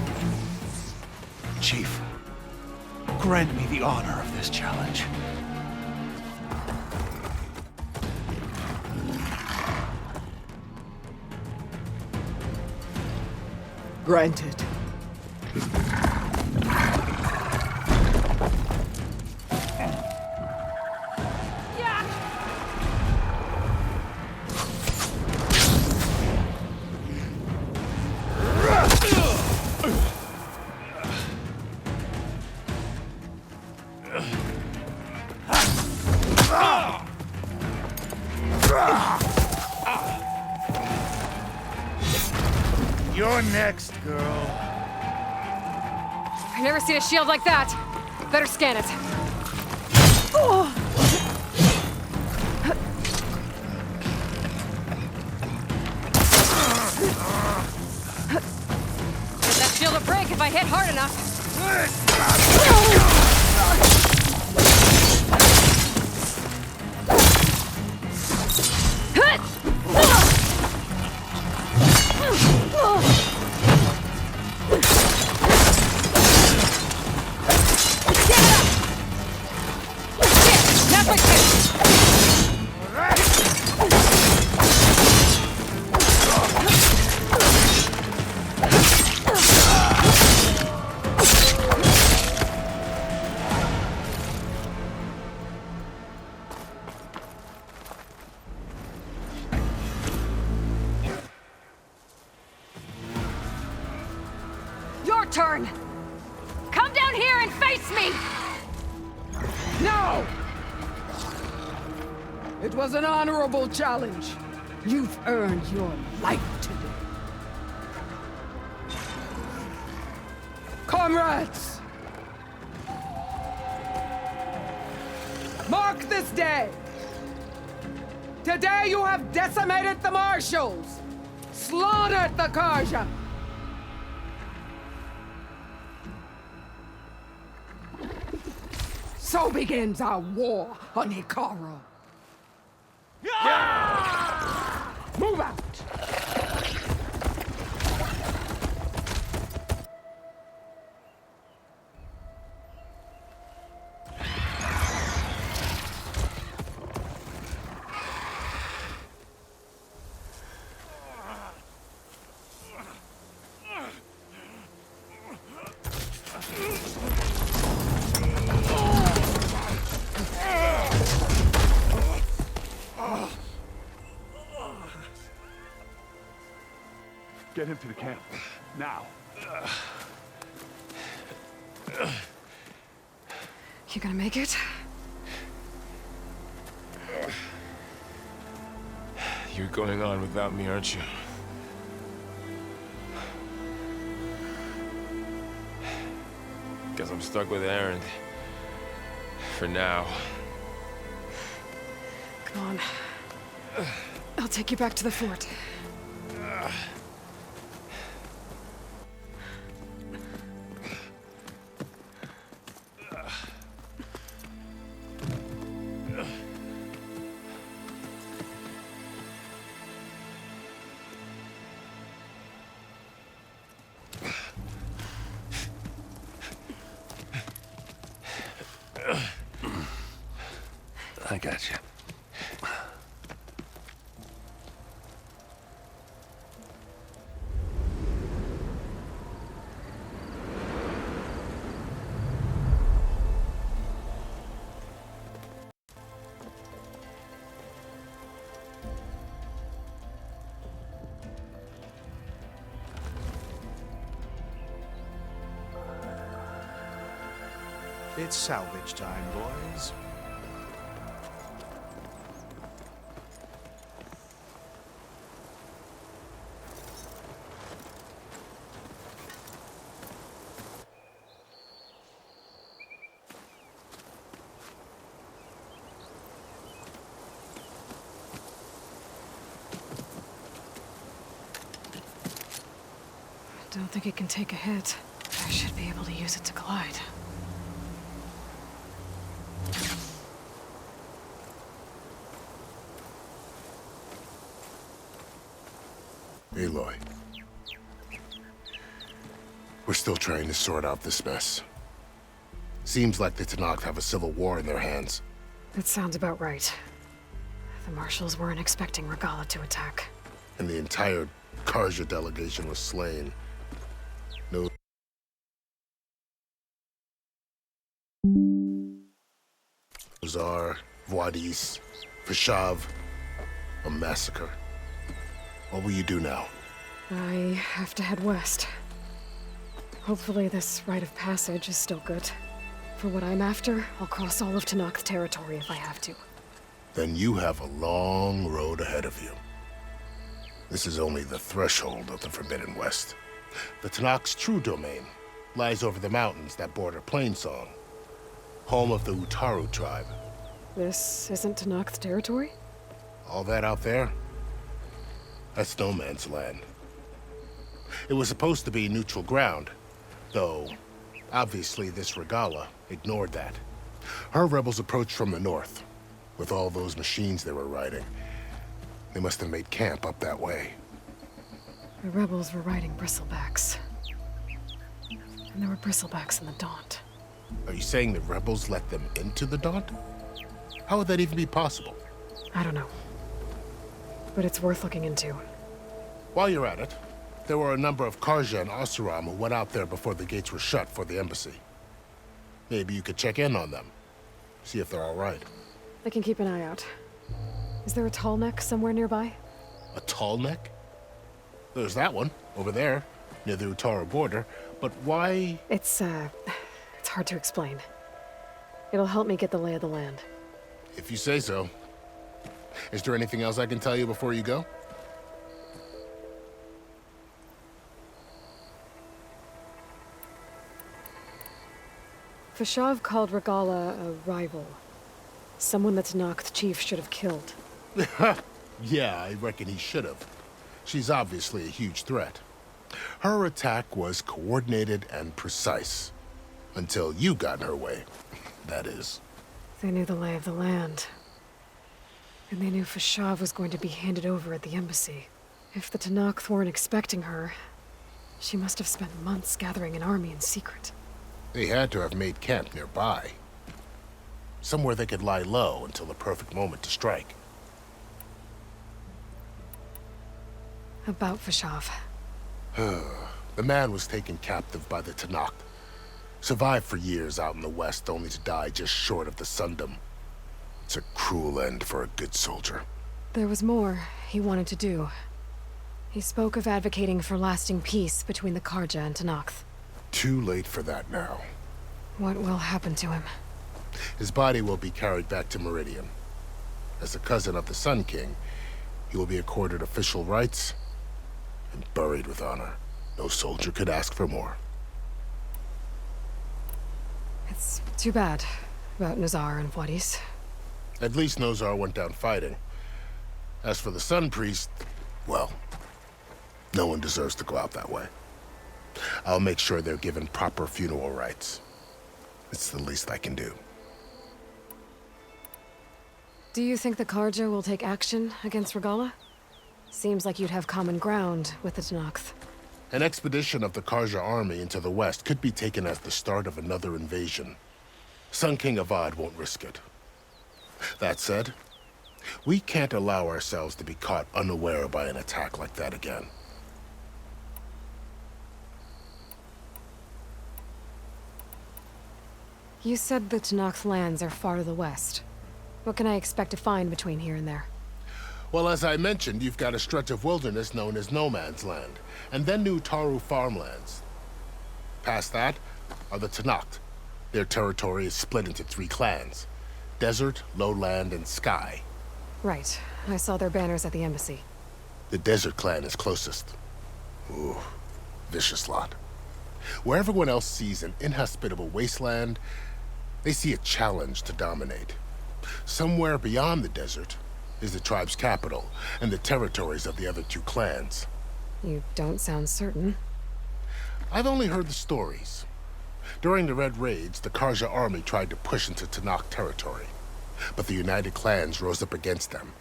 Chief, grant me the honor of this challenge. Granted. You're next, girl. I've never seen a shield like that. Better scan it. Get that shield to break if I hit hard enough. Your turn! Come down here and face me! No! It was an honorable challenge. You've earned your life today. Comrades! Mark this day! Today you have decimated the Marshals! Slaughtered the Karja! So begins our war on Hikaru. Move out! Get him to the camp. Now. You gonna make it? You're going on without me, aren't you? Guess I'm stuck with Aaron. For now. Come on. I'll take you back to the fort. I got you. It's salvage time, boys. I don't think it can take a hit. I should be able to use it to glide. Aloy. We're still trying to sort out this mess. Seems like the Tenakth have a civil war in their hands. That sounds about right. The Marshals weren't expecting Regalla to attack. And the entire Karja delegation was slain. No. Zar, Wadis, Fashav, a massacre. What will you do now? I have to head west. Hopefully this rite of passage is still good. For what I'm after, I'll cross all of Tenakth territory if I have to. Then you have a long road ahead of you. This is only the threshold of the Forbidden West. The Tenakth's true domain lies over the mountains that border Plainsong, home of the Utaru tribe. This isn't Tenakth territory? All that out there? That's no man's land. It was supposed to be neutral ground, though obviously this Regalla ignored that. Her rebels approached from the north, with all those machines they were riding. They must have made camp up that way. The rebels were riding bristlebacks. And there were bristlebacks in the Daunt. Are you saying the rebels let them into the Daunt? How would that even be possible? I don't know. But it's worth looking into. While you're at it, there were a number of Karja and Oseram who went out there before the gates were shut for the embassy. Maybe you could check in on them. See if they're all right. I can keep an eye out. Is there a tall neck somewhere nearby? A tall neck? There's that one, over there, near the Utaru border. But why? It's hard to explain. It'll help me get the lay of the land. If you say so. Is there anything else I can tell you before you go? Fashav called Regalla a rival. Someone the Tenakth chief should have killed. Yeah, I reckon he should have. She's obviously a huge threat. Her attack was coordinated and precise. Until you got in her way, that is. They knew the lay of the land. And they knew Fashav was going to be handed over at the embassy. If the Tenakth weren't expecting her, she must have spent months gathering an army in secret. They had to have made camp nearby. Somewhere they could lie low until the perfect moment to strike. About Fashav. The man was taken captive by the Tenakth. Survived for years out in the west, only to die just short of the Sundom. It's a cruel end for a good soldier. There was more he wanted to do. He spoke of advocating for lasting peace between the Karja and Tenakth. Too late for that now. What will happen to him? His body will be carried back to Meridian. As a cousin of the Sun King, he will be accorded official rights and buried with honor. No soldier could ask for more. It's too bad about Nazar and Wadis. At least Nozar went down fighting. As for the Sun Priest, well, no one deserves to go out that way. I'll make sure they're given proper funeral rites. It's the least I can do. Do you think the Karja will take action against Regalla? Seems like you'd have common ground with the Tenakth. An expedition of the Karja army into the west could be taken as the start of another invasion. Sun King Avad won't risk it. That said, we can't allow ourselves to be caught unaware by an attack like that again. You said the Tenakth lands are far to the west. What can I expect to find between here and there? Well, as I mentioned, you've got a stretch of wilderness known as No Man's Land, and then new Utaru farmlands. Past that are the Tenakth. Their territory is split into 3 clans: Desert, Lowland, and Sky. Right. I saw their banners at the embassy. The Desert clan is closest. Ooh, vicious lot. Where everyone else sees an inhospitable wasteland, they see a challenge to dominate. Somewhere beyond the desert is the tribe's capital and the territories of the other 2 clans. You don't sound certain. I've only heard the stories. During the Red Raids, the Karja army tried to push into Tenakth territory, but the united clans rose up against them,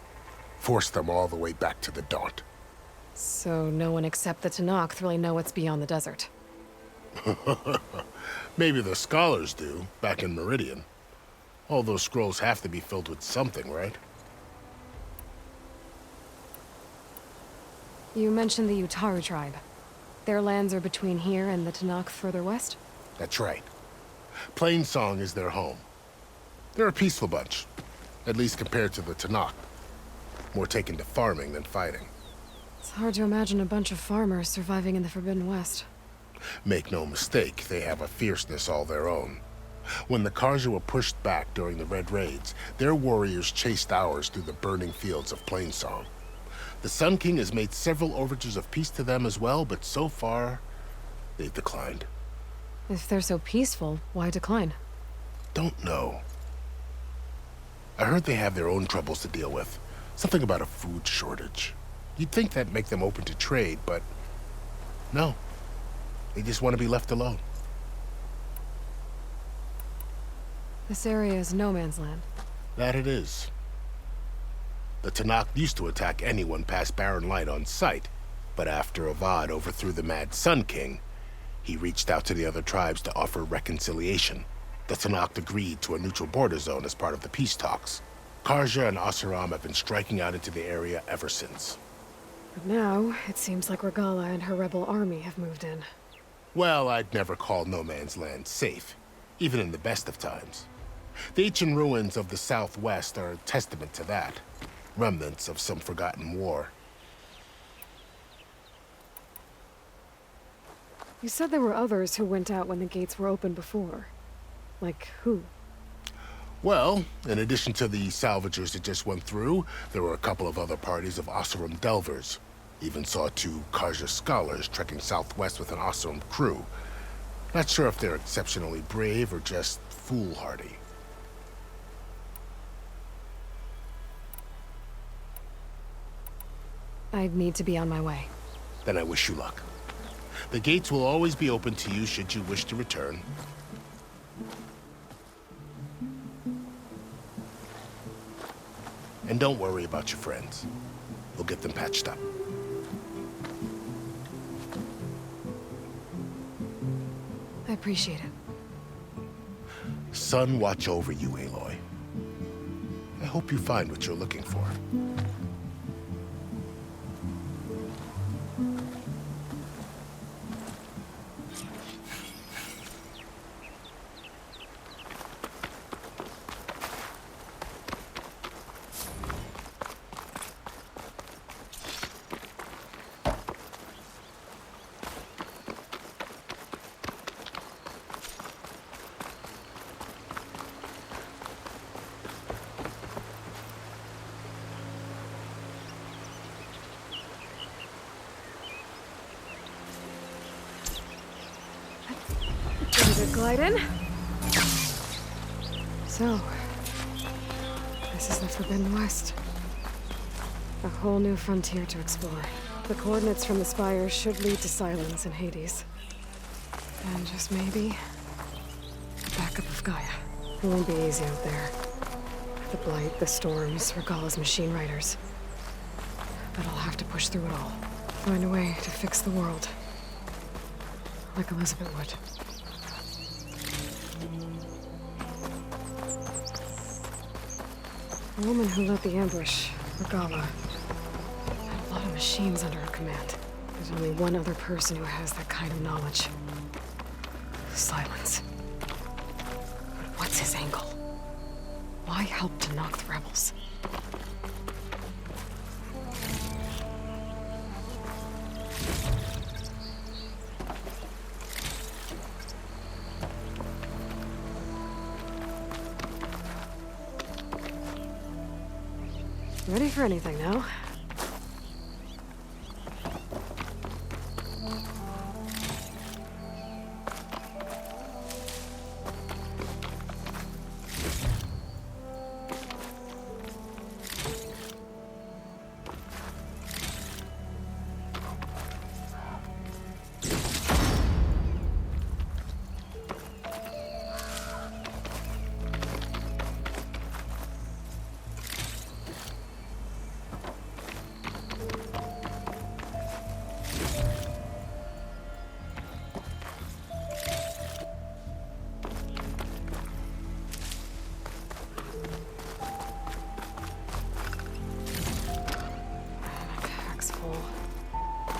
forced them all the way back to the Daunt. So So no one except the Tanakh really know what's beyond the desert. Maybe the scholars do, back in Meridian. All those scrolls have to be filled with something, right? You mentioned the Utaru tribe. Their lands are between here and the Tanakh further west? That's right. Plainsong is their home. They're a peaceful bunch, at least compared to the Tanakh. More taken to farming than fighting. It's hard to imagine a bunch of farmers surviving in the Forbidden West. Make no mistake, they have a fierceness all their own. When the Karja were pushed back during the Red Raids, their warriors chased ours through the burning fields of Plainsong. The Sun King has made several overtures of peace to them as well, but so far, they've declined. If they're so peaceful, why decline? Don't know. I heard they have their own troubles to deal with. Something about a food shortage. You'd think that'd make them open to trade, but no. They just want to be left alone. This area is no man's land. That it is. The Tanakh used to attack anyone past Barren Light on sight, but after Avad overthrew the Mad Sun King, he reached out to the other tribes to offer reconciliation. The Tanakh agreed to a neutral border zone as part of the peace talks. Karja and Asuram have been striking out into the area ever since. But now, it seems like Regalla and her rebel army have moved in. Well, I'd never call no man's land safe, even in the best of times. The ancient ruins of the Southwest are a testament to that. Remnants of some forgotten war. You said there were others who went out when the gates were open before. Like who? Well, in addition to the salvagers that just went through, there were a couple of other parties of Oseram delvers. Even saw 2 Karja scholars trekking southwest with an Oseram crew. Not sure if they're exceptionally brave or just foolhardy. I'd need to be on my way. Then I wish you luck. The gates will always be open to you should you wish to return. And don't worry about your friends. We'll get them patched up. I appreciate it. Sun watch over you, Aloy. I hope you find what you're looking for. Glide in. So, this is the Forbidden West. A whole new frontier to explore. The coordinates from the spires should lead to Silence and Hades. And just maybe, backup of Gaia. It won't be easy out there. The Blight, the Storms, Regalla's machine riders. But I'll have to push through it all. Find a way to fix the world. Like Elizabeth would. The woman who led the ambush, Regalla, had a lot of machines under her command. There's only one other person who has that kind of knowledge. Silence. But what's his angle? Why help to knock the rebels? Ready for anything now?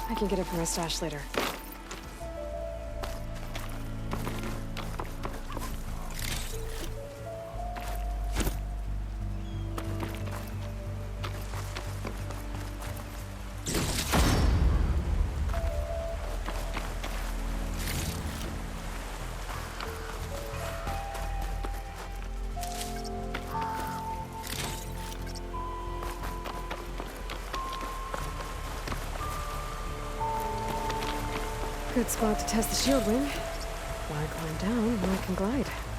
I can get it from my stash later. Good spot to test the shield wing. Why climb down when I can glide?